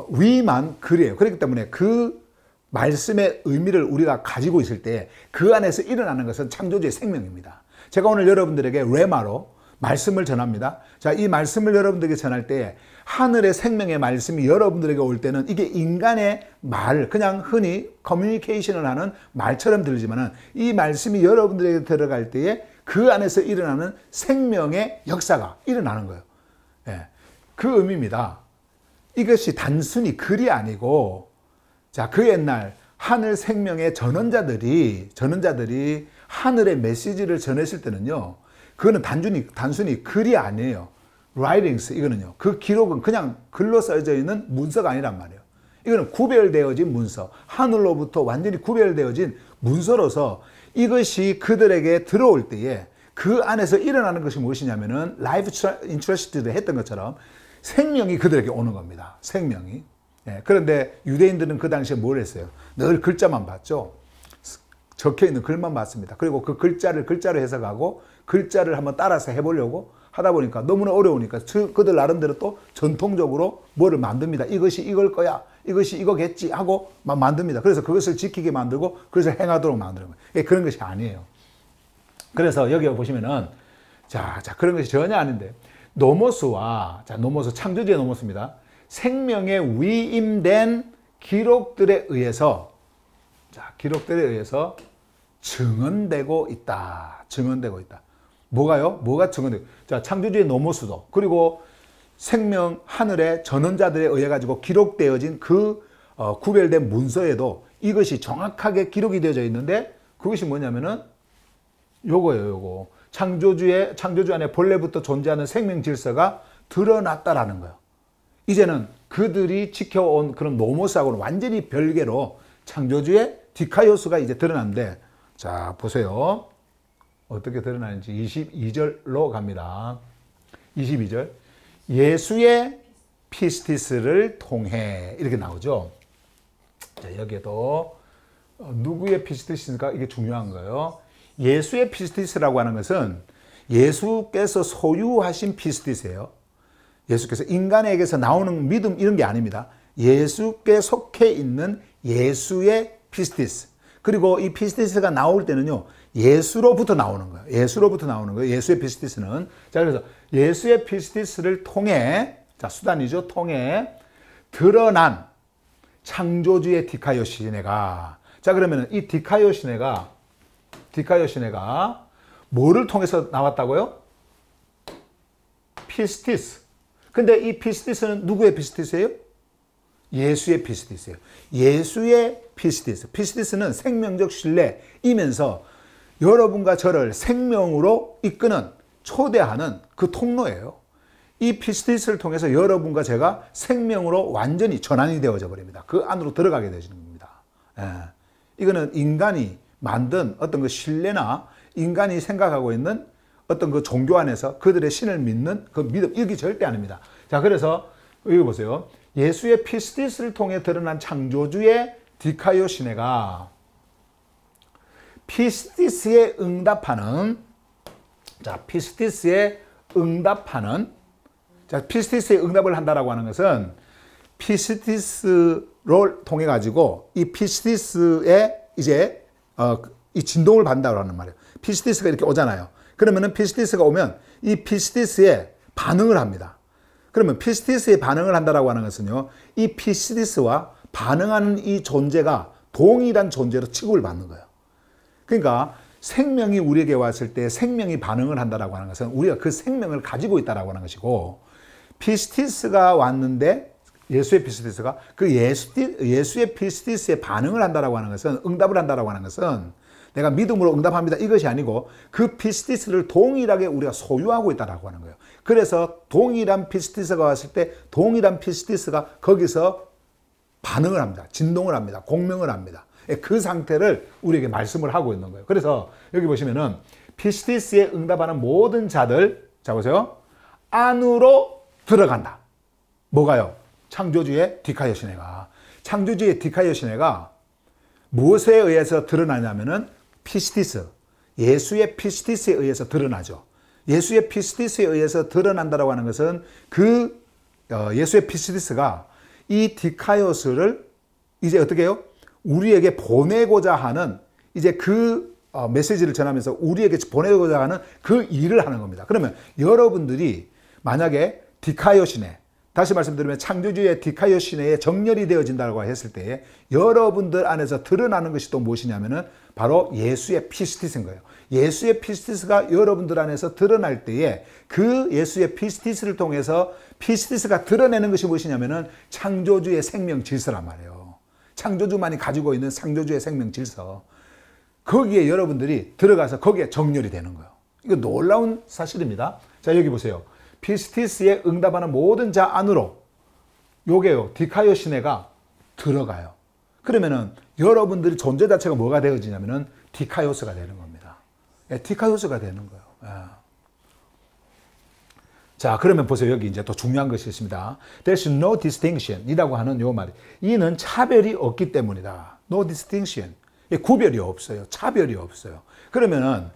위임한 글이에요. 그렇기 때문에 그 말씀의 의미를 우리가 가지고 있을 때 그 안에서 일어나는 것은 창조주의 생명입니다. 제가 오늘 여러분들에게 레마로 말씀을 전합니다. 자, 이 말씀을 여러분들에게 전할 때 하늘의 생명의 말씀이 여러분들에게 올 때는 이게 인간의 말, 그냥 흔히 커뮤니케이션을 하는 말처럼 들리지만은 이 말씀이 여러분들에게 들어갈 때에 그 안에서 일어나는 생명의 역사가 일어나는 거예요. 예, 그 의미입니다. 이것이 단순히 글이 아니고, 자, 그 옛날 하늘 생명의 전원자들이 하늘의 메시지를 전했을 때는요, 그거는 단순히 글이 아니에요. writings, 이거는요. 그 기록은 그냥 글로 써져 있는 문서가 아니란 말이에요. 이거는 구별되어진 문서, 하늘로부터 완전히 구별되어진 문서로서 이것이 그들에게 들어올 때에 그 안에서 일어나는 것이 무엇이냐면은 Life Interested 했던 것처럼 생명이 그들에게 오는 겁니다. 생명이. 예, 그런데 유대인들은 그 당시에 뭘 했어요? 늘 글자만 봤죠. 적혀있는 글만 봤습니다. 그리고 그 글자로 해석하고 글자를 한번 따라서 해보려고 하다 보니까 너무나 어려우니까 그들 나름대로 또 전통적으로 뭐를 만듭니다. 이것이 이걸 거야. 이것이 이거겠지 하고 만듭니다. 그래서 그것을 지키게 만들고 그것을 행하도록 만드는 거예요. 예, 그런 것이 아니에요. 그래서 여기 보시면은 자, 그런 것이 전혀 아닌데 노모스 창조주의 노모스입니다. 생명에 위임된 기록들에 의해서 증언되고 있다. 뭐가요? 뭐가 증언되고? 자, 창조주의 노모스도 그리고 생명 하늘의 전원자들에 의해 가지고 기록되어진 그 구별된 문서에도 이것이 정확하게 기록이 되어져 있는데 그것이 뭐냐면은 요거예요. 창조주 안에 본래부터 존재하는 생명 질서가 드러났다라는 거예요. 이제는 그들이 지켜온 그런 노모스하고는 완전히 별개로 창조주의 디카이오스가 이제 드러났는데, 자, 보세요. 어떻게 드러나는지 22절로 갑니다. 22절. 예수의 피스티스를 통해 이렇게 나오죠. 자, 여기에도 누구의 피스티스인가 이게 중요한 거예요. 예수의 피스티스라고 하는 것은 예수께서 소유하신 피스티스예요. 예수께서 인간에게서 나오는 믿음 이런 게 아닙니다. 예수께 속해 있는 예수의 피스티스. 그리고 이 피스티스가 나올 때는요, 예수로부터 나오는 거예요. 예수의 피스티스는. 자, 그래서 예수의 피스티스를 통해, 자, 수단이죠. 통해 드러난 창조주의 디카이오시네가. 자, 그러면 이 디카이오시네가 뭐를 통해서 나왔다고요? 피스티스. 근데 이 피스티스는 누구의 피스티스예요? 예수의 피스티스예요. 예수의 피스티스. 피스티스는 생명적 신뢰이면서 여러분과 저를 생명으로 이끄는, 초대하는 그 통로예요. 이 피스티스를 통해서 여러분과 제가 생명으로 완전히 전환이 되어져 버립니다. 그 안으로 들어가게 되시는 겁니다. 예. 이거는 인간이 만든 어떤 그 신뢰나 인간이 생각하고 있는 어떤 그 종교 안에서 그들의 신을 믿는 그 믿음, 이게 절대 아닙니다. 자, 그래서 여기 보세요. 예수의 피스티스를 통해 드러난 창조주의 디카이오시네가 피스티스에 응답하는, 피스티스에 응답을 한다라고 하는 것은 피스티스를 통해 가지고 이 피스티스에 이제 이 진동을 받는다고 하는 말이에요. 피스티스가 이렇게 오잖아요. 그러면은 피스티스가 오면 이 피스티스에 반응을 합니다. 그러면 피스티스에 반응을 한다라고 하는 것은요, 이 피스티스와 반응하는 이 존재가 동일한 존재로 취급을 받는 거예요. 그러니까 생명이 우리에게 왔을 때 생명이 반응을 한다라고 하는 것은 우리가 그 생명을 가지고 있다라고 하는 것이고, 피스티스가 왔는데 예수의 피스티스가 그 예수의 피스티스에 반응을 한다라고 하는 것은, 응답을 한다라고 하는 것은 내가 믿음으로 응답합니다 이것이 아니고 그 피스티스를 동일하게 우리가 소유하고 있다라고 하는 거예요. 그래서 동일한 피스티스가 왔을 때 동일한 피스티스가 거기서 반응을 합니다. 진동을 합니다. 공명을 합니다. 그 상태를 우리에게 말씀을 하고 있는 거예요. 그래서 여기 보시면은 피스티스에 응답하는 모든 자들, 자 보세요. 안으로 들어간다. 뭐가요? 창조주의 디카이오 시내가. 창조주의 디카이오 시내가 무엇에 의해서 드러나냐면은 피스티스, 예수의 피스티스에 의해서 드러나죠. 예수의 피스티스에 의해서 드러난다라고 하는 것은 그 예수의 피스티스가 이 디카이오스를 이제 어떻게 해요? 우리에게 보내고자 하는 이제 그 메시지를 전하면서 우리에게 보내고자 하는 그 일을 하는 겁니다. 그러면 여러분들이 만약에 디카이오 시내, 다시 말씀드리면 창조주의 디카이오 시내에 정렬이 되어진다고 했을 때 여러분들 안에서 드러나는 것이 또 무엇이냐면은 바로 예수의 피스티스인 거예요. 예수의 피스티스가 여러분들 안에서 드러날 때에 그 예수의 피스티스를 통해서 피스티스가 드러내는 것이 무엇이냐면은 창조주의 생명 질서란 말이에요. 창조주만이 가지고 있는 창조주의 생명 질서. 거기에 여러분들이 들어가서 거기에 정렬이 되는 거예요. 이거 놀라운 사실입니다. 자, 여기 보세요. 피스티스에 응답하는 모든 자 안으로 요게요. 디카이오 시내가 들어가요. 그러면은 여러분들의 존재 자체가 뭐가 되어지냐면은 디카이오스가 되는 겁니다. 디카이오스가 되는 거예요. 자, 그러면 보세요. 여기 이제 또 중요한 것이 있습니다. There's no distinction 이라고 하는 요 말이. 이는 차별이 없기 때문이다. No distinction. 구별이 없어요. 차별이 없어요. 그러면은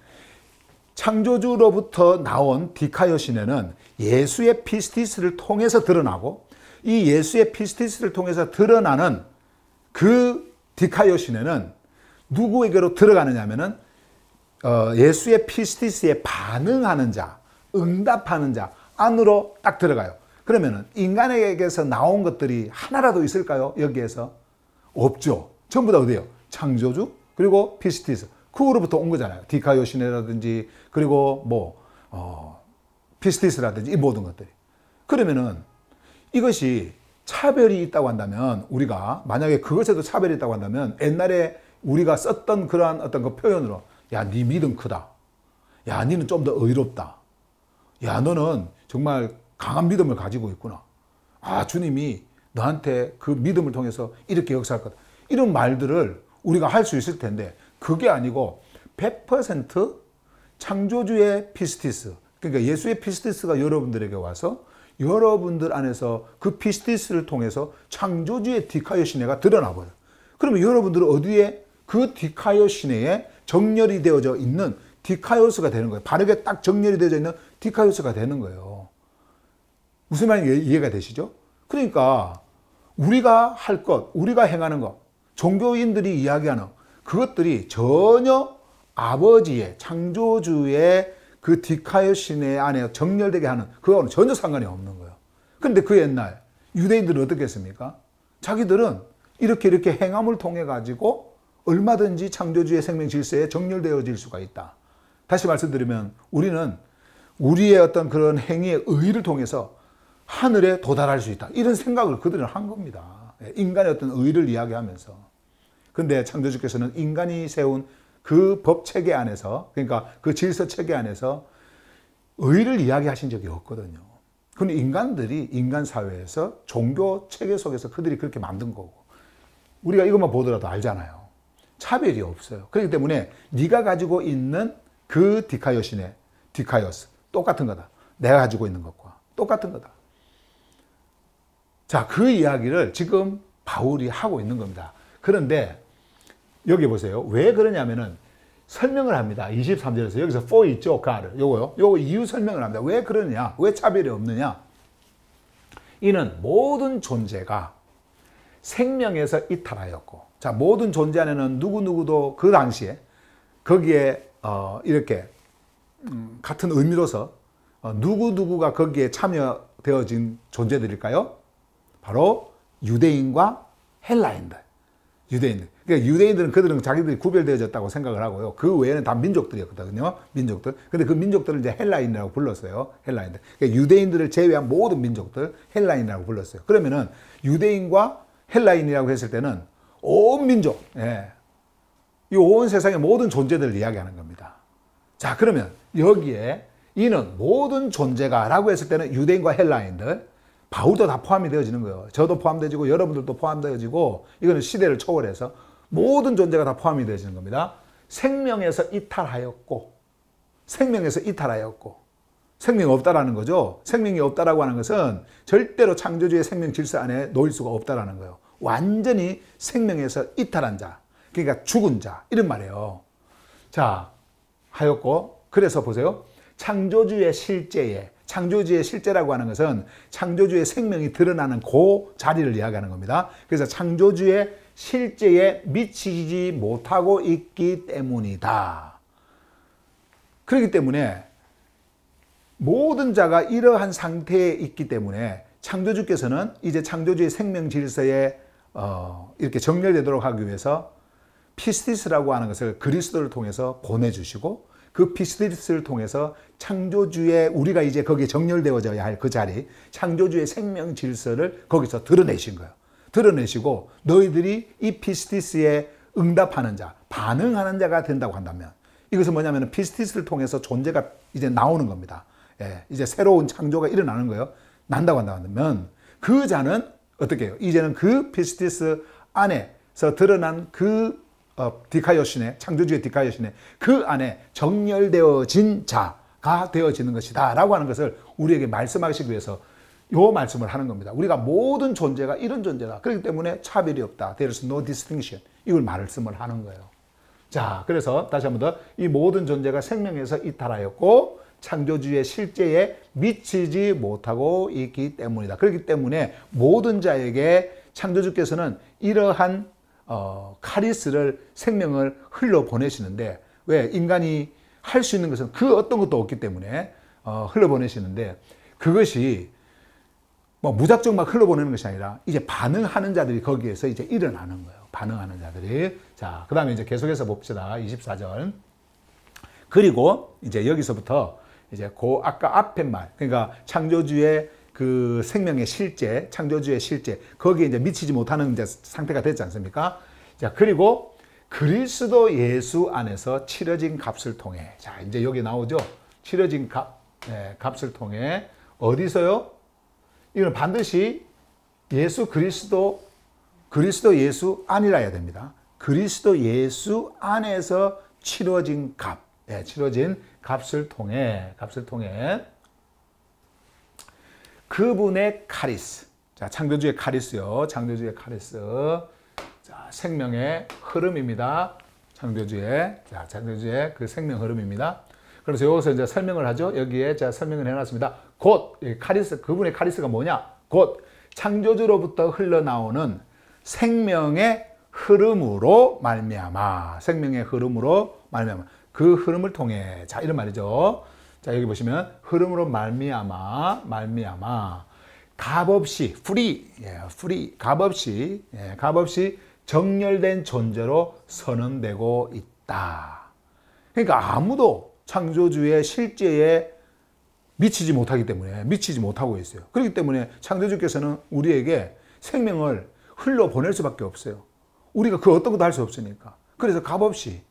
창조주로부터 나온 디카이오 시내는 예수의 피스티스를 통해서 드러나고 이 예수의 피스티스를 통해서 드러나는 그 디카이오 시내는 누구에게로 들어가느냐면은 예수의 피스티스에 반응하는 자, 응답하는 자 안으로 딱 들어가요. 그러면은 인간에게서 나온 것들이 하나라도 있을까요? 여기에서 없죠. 전부 다 어디예요? 창조주 그리고 피스티스. 그로부터 온 거잖아요. 디카이오 시내라든지 그리고 피스티스라든지 이 모든 것들이. 그러면은 이것이 차별이 있다고 한다면 우리가 만약에 그것에도 차별이 있다고 한다면 옛날에 우리가 썼던 그러한 어떤 그 표현으로 야, 네 믿음 크다. 야, 너는 좀 더 의롭다. 야, 너는 정말 강한 믿음을 가지고 있구나. 아, 주님이 너한테 그 믿음을 통해서 이렇게 역사할 거다. 이런 말들을 우리가 할 수 있을 텐데 그게 아니고 100% 창조주의 피스티스, 그러니까 예수의 피스티스가 여러분들에게 와서 여러분들 안에서 그 피스티스를 통해서 창조주의 디카이오 시내가 드러나 버려요. 그러면 여러분들은 어디에 그 디카이오 시내에 정렬이 되어져 있는 디카이오스가 되는 거예요. 바르게 딱 정렬이 되어져 있는 디카이오스가 되는 거예요. 무슨 말인지 이해가 되시죠? 그러니까 우리가 할 것, 우리가 행하는 것, 종교인들이 이야기하는 그것들이 전혀 아버지의 창조주의 그 디카이오 시내 안에 정렬되게 하는 그거는 전혀 상관이 없는 거예요. 그런데 그 옛날 유대인들은 어떻게 했습니까? 자기들은 이렇게 행함을 통해 가지고 얼마든지 창조주의 생명 질서에 정렬되어질 수가 있다. 다시 말씀드리면 우리는 우리의 어떤 그런 행위의 의의를 통해서 하늘에 도달할 수 있다. 이런 생각을 그들은 한 겁니다. 인간의 어떤 의의를 이야기하면서. 근데 창조주께서는 인간이 세운 그 법 체계 안에서, 그러니까 그 질서 체계 안에서 의의를 이야기하신 적이 없거든요. 근데 인간들이 인간 사회에서 종교 체계 속에서 그들이 그렇게 만든 거고 우리가 이것만 보더라도 알잖아요. 차별이 없어요. 그렇기 때문에 네가 가지고 있는 그 디카이오 시내, 디카이오스 똑같은 거다. 내가 가지고 있는 것과 똑같은 거다. 자, 그 이야기를 지금 바울이 하고 있는 겁니다. 그런데 여기 보세요. 왜 그러냐면은 설명을 합니다. 23절에서 여기서 for 있죠. God. 요거 이유 설명을 합니다. 왜 그러느냐? 왜 차별이 없느냐? 이는 모든 존재가 생명에서 이탈하였고, 자, 모든 존재 안에는 누구누구도 그 당시에 거기에 이렇게 같은 의미로서 누구누구가 거기에 참여되어진 존재들일까요? 바로 유대인과 헬라인들. 유대인들. 그러니까 유대인들은 그들은 자기들이 구별되어졌다고 생각을 하고요. 그 외에는 다 민족들이었거든요. 민족들. 근데 그 민족들을 이제 헬라인이라고 불렀어요. 헬라인들. 그러니까 유대인들을 제외한 모든 민족들 헬라인이라고 불렀어요. 그러면은 유대인과 헬라인이라고 했을 때는 온 민족, 이 온 세상의 모든 존재들을 이야기하는 겁니다. 자, 그러면 여기에 이는 모든 존재가 라고 했을 때는 유대인과 헬라인들, 바울도 다 포함이 되어지는 거예요. 저도 포함되어지고 여러분들도 포함되어지고 이거는 시대를 초월해서 모든 존재가 다 포함이 되어지는 겁니다. 생명에서 이탈하였고, 생명에서 이탈하였고, 생명이 없다라는 거죠. 생명이 없다라고 하는 것은 절대로 창조주의 생명 질서 안에 놓일 수가 없다라는 거예요. 완전히 생명에서 이탈한 자, 그러니까 죽은 자, 이런 말이에요. 자, 하였고, 그래서 보세요. 창조주의 실제에, 창조주의 실제라고 하는 것은 창조주의 생명이 드러나는 그 자리를 이야기하는 겁니다. 그래서 창조주의 실제에 미치지 못하고 있기 때문이다. 그렇기 때문에 모든 자가 이러한 상태에 있기 때문에 창조주께서는 이제 창조주의 생명 질서에 이렇게 정렬되도록 하기 위해서 피스티스라고 하는 것을 그리스도를 통해서 보내주시고, 그 피스티스를 통해서 창조주의, 우리가 이제 거기에 정렬되어져야 할 그 자리, 창조주의 생명 질서를 거기서 드러내신 거예요. 드러내시고 너희들이 이 피스티스에 응답하는 자, 반응하는 자가 된다고 한다면, 이것은 뭐냐면 피스티스를 통해서 존재가 이제 나오는 겁니다. 예, 이제 새로운 창조가 일어나는 거예요. 난다고 한다면 그 자는 어떻게 해요? 이제는 그 피스티스 안에서 드러난 그 디카이오신의, 창조주의 디카이오신의 그 안에 정렬되어진 자가 되어지는 것이다 라고 하는 것을 우리에게 말씀하시기 위해서 이 말씀을 하는 겁니다. 우리가 모든 존재가 이런 존재다. 그렇기 때문에 차별이 없다. There is no distinction. 이걸 말씀을 하는 거예요. 자, 그래서 다시 한 번 더, 이 모든 존재가 생명에서 이탈하였고 창조주의 실제에 미치지 못하고 있기 때문이다. 그렇기 때문에 모든 자에게 창조주께서는 이러한 카리스를, 생명을 흘러보내시는데, 왜? 인간이 할 수 있는 것은 그 어떤 것도 없기 때문에 흘러보내시는데, 그것이 뭐 무작정 막 흘러보내는 것이 아니라 이제 반응하는 자들이 거기에서 이제 일어나는 거예요. 반응하는 자들이. 자, 그 다음에 이제 계속해서 봅시다. 24절. 그리고 이제 여기서부터 이제 그 아까 앞에 말, 그러니까 창조주의 그 생명의 실제, 창조주의 실제, 거기에 이제 미치지 못하는 이제 상태가 됐지 않습니까? 자, 그리고 그리스도 예수 안에서 치러진 값을 통해. 자, 이제 여기 나오죠. 치러진 값을 통해. 어디서요? 이건 반드시 예수 그리스도 예수 안이라야 됩니다. 그리스도 예수 안에서 치러진 값, 치러진 값을 통해 그분의 카리스. 자, 창조주의 카리스요. 창조주의 카리스. 자, 생명의 흐름입니다. 창조주의 그 생명 흐름입니다. 그래서 여기서 이제 설명을 하죠. 여기에 제가 설명을 해놨습니다. 곧 카리스, 그분의 카리스가 뭐냐? 곧 창조주로부터 흘러나오는 생명의 흐름으로 말미암아. 생명의 흐름으로 말미암아. 그 흐름을 통해. 자, 이런 말이죠. 자, 여기 보시면 흐름으로 말미암아 값없이 값없이 정렬된 존재로 선언되고 있다. 그러니까 아무도 창조주의 실제에 미치지 못하기 때문에 미치지 못하고 있어요. 그렇기 때문에 창조주께서는 우리에게 생명을 흘러보낼 수밖에 없어요. 우리가 그 어떤 것도 할 수 없으니까. 그래서 값없이,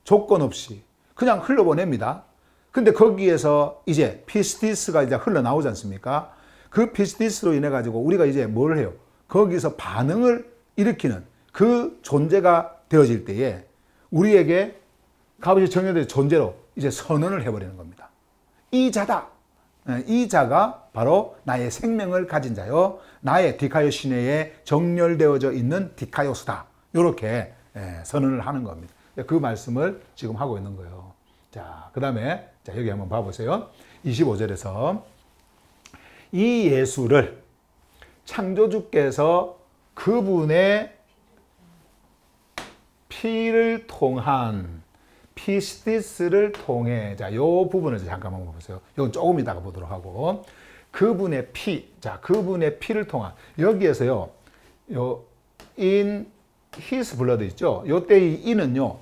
조건 없이 그냥 흘러보냅니다. 근데 거기에서 이제 피스티스가 이제 흘러나오지 않습니까? 그 피스티스로 인해 가지고 우리가 이제 뭘 해요? 거기서 반응을 일으키는 그 존재가 되어질 때에 우리에게 값없이 정렬된 존재로 이제 선언을 해버리는 겁니다. 이 자다. 이 자가 바로 나의 생명을 가진 자요. 나의 디카이오시네에 정렬되어져 있는 디카이오스다. 이렇게 선언을 하는 겁니다. 그 말씀을 지금 하고 있는 거예요. 자, 그 다음에 여기 한번 봐보세요. 25절에서 이 예수를 창조주께서 그분의 피를 통한 피스티스를 통해, 자, 요 부분을 잠깐만 보세요. 이건 조금 이따가 보도록 하고, 그분의 피, 자, 그분의 피를 통한, 여기에서요, 요 in his blood 있죠? 요때 이 in은요,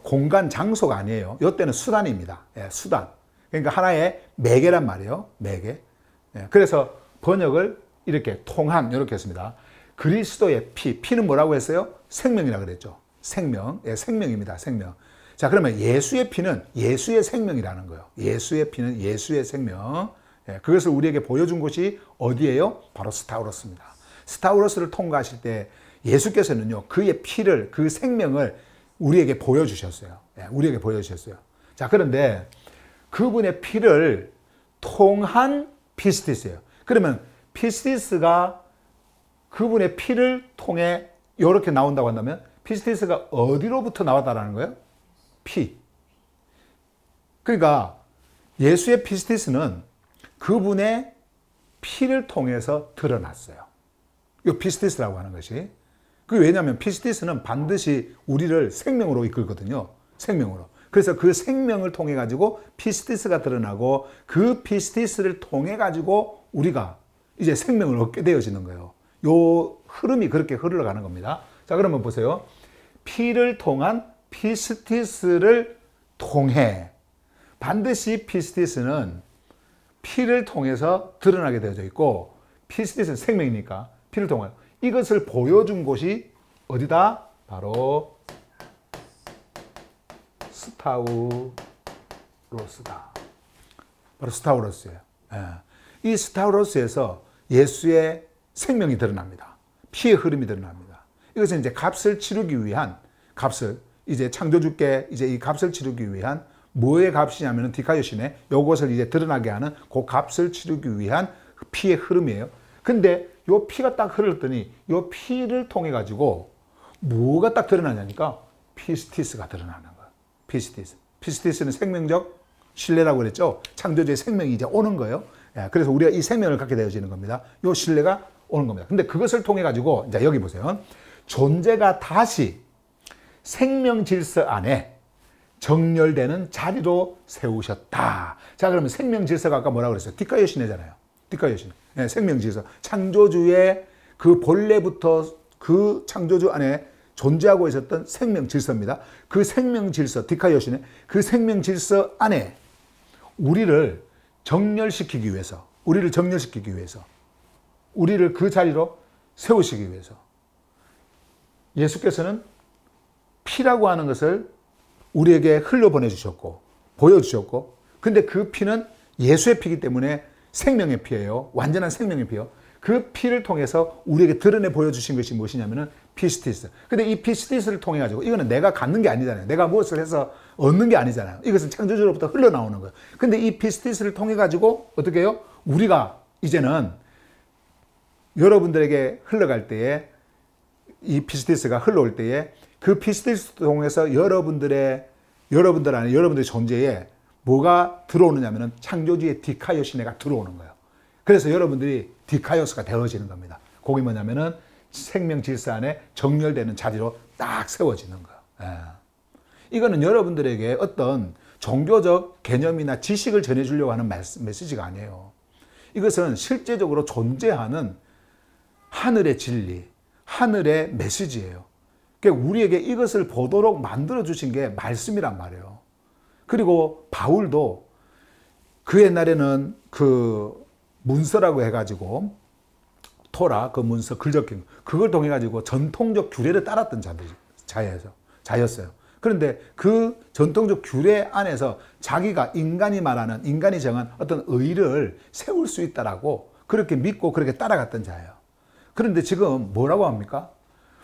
공간, 장소가 아니에요. 요때는 수단입니다. 예, 수단. 그러니까 하나의 매개란 말이에요. 매개. 예, 그래서 번역을 이렇게 통한, 이렇게 했습니다. 그리스도의 피, 피는 뭐라고 했어요? 생명이라고 그랬죠. 생명, 예, 생명입니다. 생명. 자, 그러면 예수의 피는 예수의 생명이라는 거예요. 예수의 피는 예수의 생명. 예, 그것을 우리에게 보여준 곳이 어디예요? 바로 스타우로스입니다. 스타우로스를 통과하실 때 예수께서는요, 그의 피를, 그 생명을 우리에게 보여주셨어요. 우리에게 보여주셨어요. 자, 그런데 그분의 피를 통한 피스티스예요. 그러면 피스티스가 그분의 피를 통해 이렇게 나온다고 한다면 피스티스가 어디로부터 나왔다라는 거예요? 피. 그러니까 예수의 피스티스는 그분의 피를 통해서 드러났어요. 이 피스티스라고 하는 것이. 그 왜냐하면 피스티스는 반드시 우리를 생명으로 이끌거든요. 생명으로. 그래서 그 생명을 통해 가지고 피스티스가 드러나고 그 피스티스를 통해 가지고 우리가 이제 생명을 얻게 되어지는 거예요. 요 흐름이 그렇게 흘러가는 겁니다. 자, 그러면 보세요. 피를 통한 피스티스를 통해 반드시 피스티스는 피를 통해서 드러나게 되어져 있고 피스티스는 생명이니까 피를 통해 이것을 보여준 곳이 어디다? 바로 스타우로스다. 바로 스타우로스예요. 이 스타우로스에서 예수의 생명이 드러납니다. 피의 흐름이 드러납니다. 이것은 이제 값을 치르기 위한 이제 창조주께 이제 이 값을 치르기 위한 뭐의 값이냐면은 디카요신의 요것을 이제 드러나게 하는 그 값을 치르기 위한 피의 흐름이에요. 근데 요 피가 딱 흘렀더니 요 피를 통해 가지고 뭐가 딱 드러나냐니까 피스티스가 드러나는 거예요. 피스티스. 피스티스는 생명적 신뢰라고 그랬죠. 창조주의 생명이 이제 오는 거예요. 그래서 우리가 이 생명을 갖게 되어지는 겁니다. 요 신뢰가 오는 겁니다. 근데 그것을 통해 가지고 이제 여기 보세요. 존재가 다시 생명 질서 안에 정렬되는 자리로 세우셨다. 자, 그러면 생명 질서가 아까 뭐라고 그랬어요? 디카요시네잖아요. 디카요시네. 생명 질서. 창조주의 그 본래부터 그 창조주 안에 존재하고 있었던 생명 질서입니다. 그 생명 질서, 디카요시네. 그 생명 질서 안에 우리를 정렬시키기 위해서, 우리를 그 자리로 세우시기 위해서 예수께서는 피라고 하는 것을 우리에게 흘려보내주셨고 보여주셨고, 근데 그 피는 예수의 피이기 때문에 생명의 피예요. 완전한 생명의 피요. 그 피를 통해서 우리에게 드러내 보여주신 것이 무엇이냐면은 피스티스. 근데 이 피스티스를 통해 가지고 이거는 내가 갖는 게 아니잖아요. 내가 무엇을 해서 얻는 게 아니잖아요. 이것은 창조주로부터 흘러나오는 거예요. 근데 이 피스티스를 통해 가지고 어떻게 해요? 우리가 이제는 여러분들에게 흘러갈 때에 이 피스티스가 흘러올 때에 그 피스티스를 통해서 여러분들 안에 여러분들의 존재에 뭐가 들어오느냐면은 창조주의 디카요시네가 들어오는 거예요. 그래서 여러분들이 디카요스가 되어지는 겁니다. 그게 뭐냐면은 생명 질서 안에 정렬되는 자리로 딱 세워지는 거예요. 이거는 여러분들에게 어떤 종교적 개념이나 지식을 전해주려고 하는 메시지가 아니에요. 이것은 실제적으로 존재하는 하늘의 진리, 하늘의 메시지예요. 그러니까 우리에게 이것을 보도록 만들어주신 게 말씀이란 말이에요. 그리고 바울도 그 옛날에는 그 문서라고 해가지고 토라 그 문서 글 적힌 그걸 통해 가지고 전통적 규례를 따랐던 자였어요. 그런데 그 전통적 규례 안에서 자기가 인간이 정한 어떤 의를 세울 수 있다라고 그렇게 믿고 그렇게 따라갔던 자예요. 그런데 지금 뭐라고 합니까?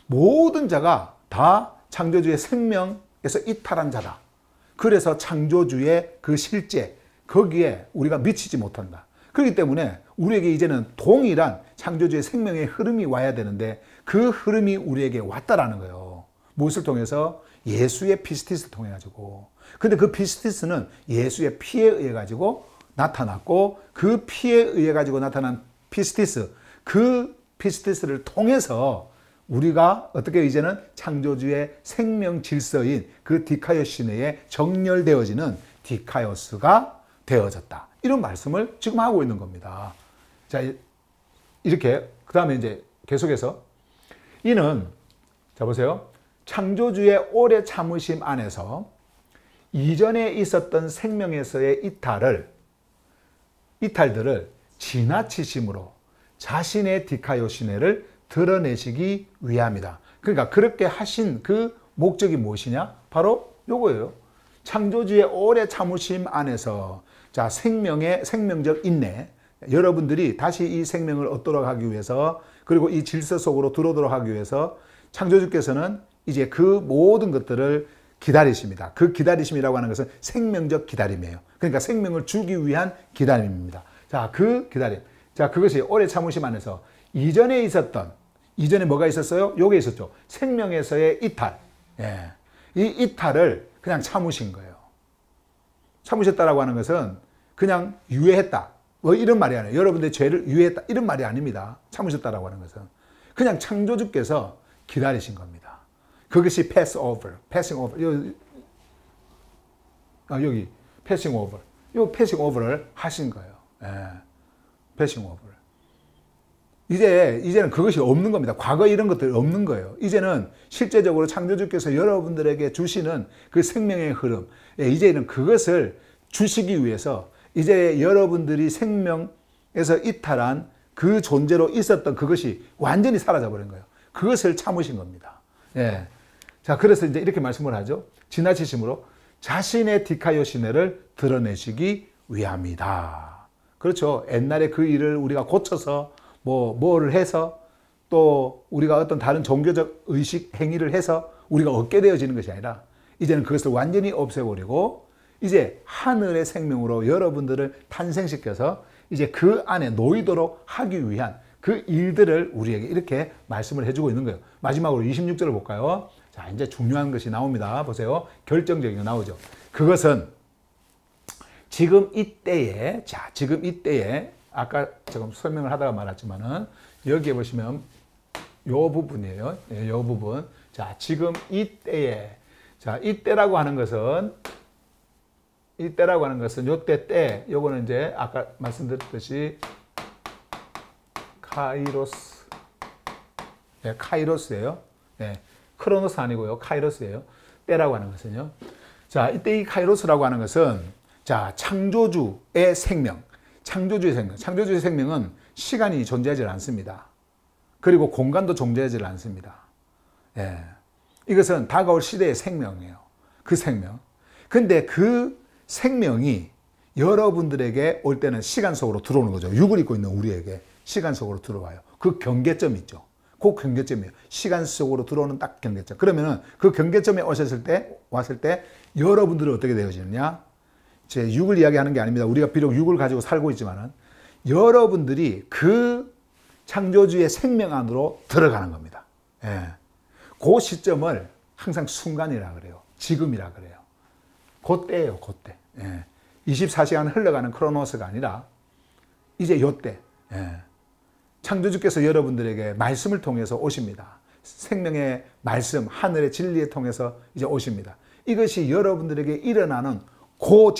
모든 자가 다 창조주의 생명에서 이탈한 자다. 그래서 창조주의 그 실제 거기에 우리가 미치지 못한다. 그렇기 때문에 우리에게 이제는 동일한 창조주의 생명의 흐름이 와야 되는데 그 흐름이 우리에게 왔다라는 거예요. 무엇을 통해서? 예수의 피스티스를 통해 가지고. 근데 그 피스티스는 예수의 피에 의해 가지고 나타났고 그 피에 의해 가지고 나타난 피스티스, 그 피스티스를 통해서 우리가 어떻게 이제는 창조주의 생명 질서인 그 디카요시네에 정렬되어지는 디카요스가 되어졌다. 이런 말씀을 지금 하고 있는 겁니다. 자, 이렇게 그 다음에 이제 계속해서 이는 자 보세요. 창조주의 오래 참으심 안에서 이전에 있었던 생명에서의 이탈들을 지나치심으로 자신의 디카요시네를 드러내시기 위함이다. 그러니까 그렇게 하신 그 목적이 무엇이냐? 바로 요거예요. 창조주의 오래 참으심 안에서 자, 생명적 인내. 여러분들이 다시 이 생명을 얻도록 하기 위해서 그리고 이 질서 속으로 들어오도록 하기 위해서 창조주께서는 이제 그 모든 것들을 기다리십니다. 그 기다리심이라고 하는 것은 생명적 기다림이에요. 그러니까 생명을 주기 위한 기다림입니다. 자, 그 기다림. 자, 그것이 오래 참으심 안에서 이전에 뭐가 있었어요? 요게 있었죠. 생명에서의 이탈. 예. 이 이탈을 그냥 참으신 거예요. 참으셨다라고 하는 것은 그냥 유예했다. 뭐 이런 말이 아니에요. 여러분들의 죄를 유예했다. 이런 말이 아닙니다. 참으셨다라고 하는 것은. 그냥 창조주께서 기다리신 겁니다. 그것이 passing over. 여기 passing over. 요 passing over를 하신 거예요. 예. passing over. 이제는 그것이 없는 겁니다. 과거 이런 것들이 없는 거예요. 이제는 실제적으로 창조주께서 여러분들에게 주시는 그 생명의 흐름, 이제는 그것을 주시기 위해서 이제 여러분들이 생명에서 이탈한 그 존재로 있었던 그것이 완전히 사라져버린 거예요. 그것을 참으신 겁니다. 예. 자, 그래서 이제 이렇게 말씀을 하죠. 지나치심으로 자신의 디카이오 시내를 드러내시기 위함이다. 그렇죠. 옛날에 그 일을 우리가 고쳐서 뭐를 해서 또 우리가 어떤 다른 종교적 의식 행위를 해서 우리가 얻게 되어지는 것이 아니라 이제는 그것을 완전히 없애버리고 이제 하늘의 생명으로 여러분들을 탄생시켜서 이제 그 안에 놓이도록 하기 위한 그 일들을 우리에게 이렇게 말씀을 해주고 있는 거예요. 마지막으로 26절을 볼까요? 자, 이제 중요한 것이 나옵니다. 보세요. 결정적인 거 나오죠. 그것은 지금 이때에 아까 조금 설명을 하다가 말았지만은 여기에 보시면 요 부분이에요. 예, 요 부분. 자, 지금 이때에. 자, 이때라고 하는 것은 요때 때, 요거는 이제 아까 말씀드렸듯이 카이로스. 예, 카이로스예요. 예, 크로노스 아니고요. 카이로스예요. 때라고 하는 것은요. 자, 이때 이 카이로스라고 하는 것은 자, 창조주의 생명. 창조주의 생명은 시간이 존재하지 않습니다. 그리고 공간도 존재하지 않습니다. 예. 이것은 다가올 시대의 생명이에요. 그 생명. 근데 그 생명이 여러분들에게 올 때는 시간 속으로 들어오는 거죠. 육을 입고 있는 우리에게 시간 속으로 들어와요. 그 경계점 있죠. 그 경계점이에요. 시간 속으로 들어오는 딱 경계점. 그러면은 그 경계점에 왔을 때 여러분들은 어떻게 되어지느냐? 제 육을 이야기하는 게 아닙니다. 우리가 비록 육을 가지고 살고 있지만은 여러분들이 그 창조주의 생명 안으로 들어가는 겁니다. 예. 그 시점을 항상 순간이라 그래요. 지금이라 그래요. 그때예요, 그때. 예. 24시간 흘러가는 크로노스가 아니라 이제 요때. 예. 창조주께서 여러분들에게 말씀을 통해서 오십니다. 생명의 말씀, 하늘의 진리에 통해서 이제 오십니다. 이것이 여러분들에게 일어나는 그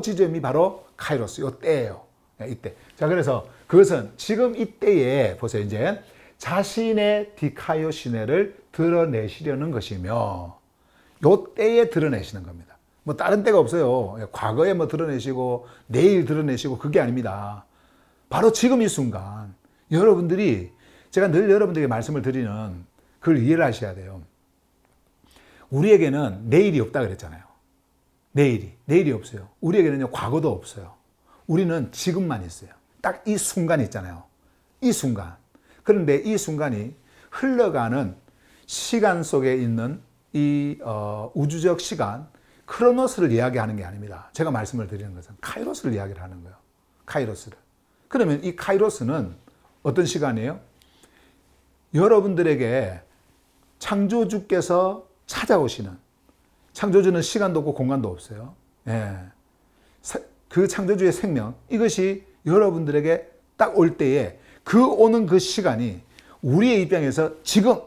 지점이 바로 카이로스, 요 때예요. 이때. 자, 그래서 그것은 지금 이때에 보세요. 이제 자신의 디카이오 시내를 드러내시려는 것이며 요 때에 드러내시는 겁니다. 뭐 다른 때가 없어요. 과거에 뭐 드러내시고 내일 드러내시고 그게 아닙니다. 바로 지금 이 순간 여러분들이 제가 늘 여러분들에게 말씀을 드리는 그걸 이해를 하셔야 돼요. 우리에게는 내일이 없다 그랬잖아요. 내일이 없어요. 우리에게는요, 과거도 없어요. 우리는 지금만 있어요. 딱 이 순간 있잖아요. 이 순간. 그런데 이 순간이 흘러가는 시간 속에 있는 이 우주적 시간, 크로노스를 이야기하는 게 아닙니다. 제가 말씀을 드리는 것은 카이로스를 이야기를 하는 거예요. 카이로스를. 그러면 이 카이로스는 어떤 시간이에요? 여러분들에게 창조주께서 찾아오시는, 창조주는 시간도 없고 공간도 없어요. 예. 그 창조주의 생명, 이것이 여러분들에게 딱 올 때에 그 오는 그 시간이 우리의 입장에서 지금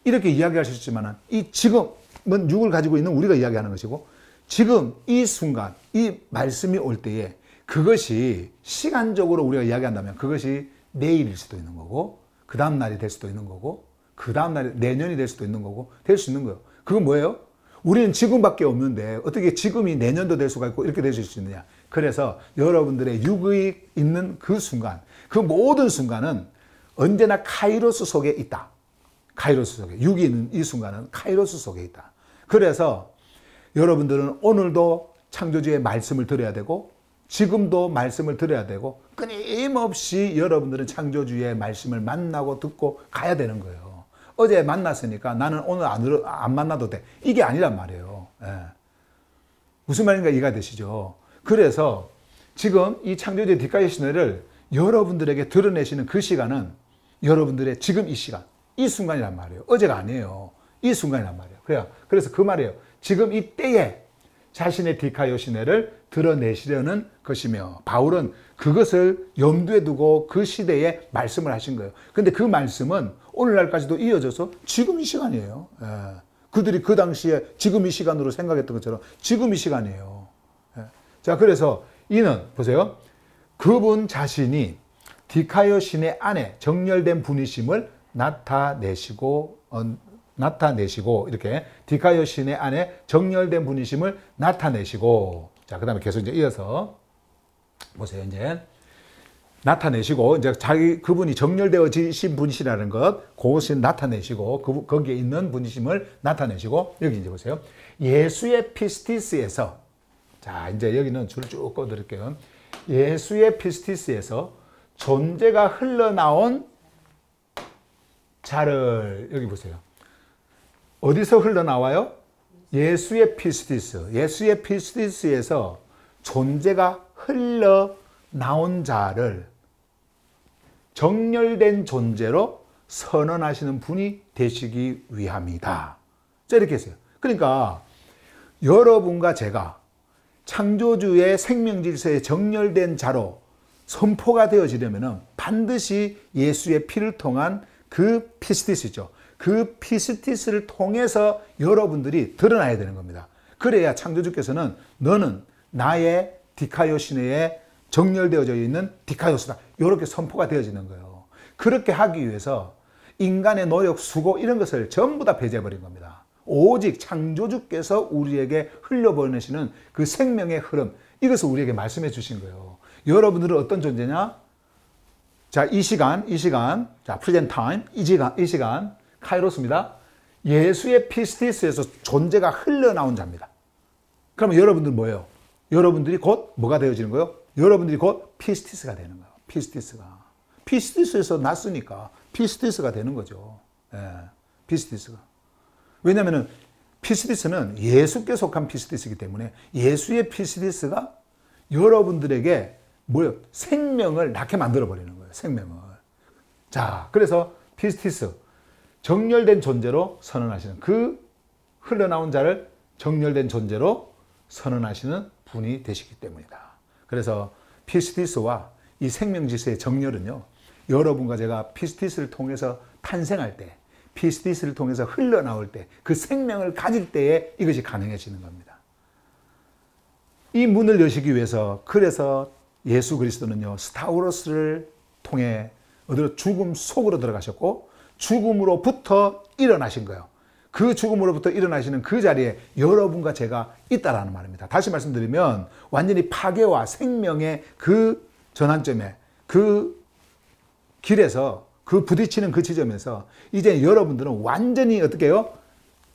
이렇게 이야기할 수 있지만 이 지금은 육을 가지고 있는 우리가 이야기하는 것이고 지금 이 순간 이 말씀이 올 때에 그것이 시간적으로 우리가 이야기한다면 그것이 내일일 수도 있는 거고 그 다음 날이 될 수도 있는 거고 그 다음 날이 내년이 될 수도 있는 거고 될 수 있는 거예요. 그건 뭐예요? 우리는 지금밖에 없는데 어떻게 지금이 내년도 될 수가 있고 이렇게 되실 수 있느냐. 그래서 여러분들의 육이 있는 그 순간, 그 모든 순간은 언제나 카이로스 속에 있다. 카이로스 속에. 육이 있는 이 순간은 카이로스 속에 있다. 그래서 여러분들은 오늘도 창조주의 말씀을 들어야 되고 지금도 말씀을 들어야 되고 끊임없이 여러분들은 창조주의 말씀을 만나고 듣고 가야 되는 거예요. 어제 만났으니까 나는 오늘 안 만나도 돼. 이게 아니란 말이에요. 예. 무슨 말인가 이해가 되시죠? 그래서 지금 이 창조주의 뒷가의 시내를 여러분들에게 드러내시는 그 시간은 여러분들의 지금 이 시간, 이 순간이란 말이에요. 어제가 아니에요. 이 순간이란 말이에요. 그래서 그 말이에요. 지금 이 때에 자신의 디카요 시내를 드러내시려는 것이며 바울은 그것을 염두에 두고 그 시대에 말씀을 하신 거예요. 근데 그 말씀은 오늘날까지도 이어져서 지금 이 시간이에요. 예. 그들이 그 당시에 지금 이 시간으로 생각했던 것처럼 지금 이 시간이에요. 예. 자, 그래서 이는 보세요. 그분 자신이 디카요 시내 안에 정렬된 분이심을 나타내시고 이렇게 디카요 시내 안에 정렬된 분이심을 나타내시고 자, 그다음에 계속 이제 이어서 보세요. 이제 나타내시고 이제 그분이 정렬되어지신 분이시라는 것, 그것을 나타내시고 거기에 있는 분이심을 나타내시고 여기 이제 보세요. 예수의 피스티스에서 자, 이제 여기는 줄을 쭉 꺼드릴게요. 예수의 피스티스에서 존재가 흘러나온 자를 여기 보세요. 어디서 흘러나와요? 예수의 피스티스. 예수의 피스티스에서 존재가 흘러나온 자를 정렬된 존재로 선언하시는 분이 되시기 위함이다. 자, 이렇게 했어요. 그러니까 여러분과 제가 창조주의 생명질서에 정렬된 자로 선포가 되어지려면 반드시 예수의 피를 통한 그 피스티스죠. 그 피스티스를 통해서 여러분들이 드러나야 되는 겁니다. 그래야 창조주께서는 너는 나의 디카요 시내에 정렬되어져 있는 디카요스다. 이렇게 선포가 되어지는 거예요. 그렇게 하기 위해서 인간의 노력, 수고 이런 것을 전부 다 배제해버린 겁니다. 오직 창조주께서 우리에게 흘려보내시는 그 생명의 흐름, 이것을 우리에게 말씀해 주신 거예요. 여러분들은 어떤 존재냐? 자, 이 시간, 자, 프레젠트 타임, 이 시간, 카이로스입니다. 예수의 피스티스에서 존재가 흘러나온 자입니다. 그러면 여러분들 뭐예요? 여러분들이 곧 뭐가 되어지는 거예요? 여러분들이 곧 피스티스가 되는 거예요. 피스티스에서 났으니까 피스티스가 되는 거죠. 예, 피스티스가. 왜냐하면 피스티스는 예수께 속한 피스티스이기 때문에 예수의 피스티스가 여러분들에게 뭐예요? 생명을 낳게 만들어 버리는 거예요. 생명을. 자, 그래서 피스티스, 정렬된 존재로 선언하시는 그 흘러나온 자를 정렬된 존재로 선언하시는 분이 되시기 때문이다. 그래서 피스티스와 이 생명질서의 정렬은요, 여러분과 제가 피스티스를 통해서 탄생할 때, 피스티스를 통해서 흘러나올 때, 그 생명을 가질 때에 이것이 가능해지는 겁니다. 이 문을 여시기 위해서 그래서 예수 그리스도는요, 스타우로스를 통해 어디로 죽음 속으로 들어가셨고 죽음으로부터 일어나신 거예요. 그 죽음으로부터 일어나시는 그 자리에 여러분과 제가 있다라는 말입니다. 다시 말씀드리면 완전히 파괴와 생명의 그 전환점에 그 길에서 그 부딪히는 그 지점에서 이제 여러분들은 완전히 어떻게 해요?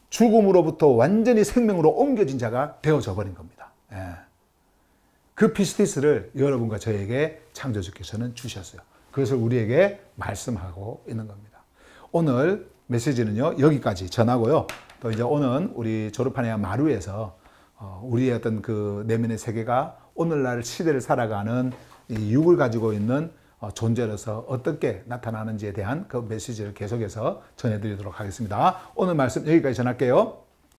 죽음으로부터 완전히 생명으로 옮겨진 자가 되어져 버린 겁니다. 예. 그 피스티스를 여러분과 저에게 창조주께서는 주셨어요. 그것을 우리에게 말씀하고 있는 겁니다. 오늘 메시지는요, 여기까지 전하고요. 또 이제 오늘 우리 졸업한 마루에서 우리의 어떤 그 내면의 세계가 오늘날 시대를 살아가는 이 육을 가지고 있는 존재로서 어떻게 나타나는지에 대한 그 메시지를 계속해서 전해드리도록 하겠습니다. 오늘 말씀 여기까지 전할게요.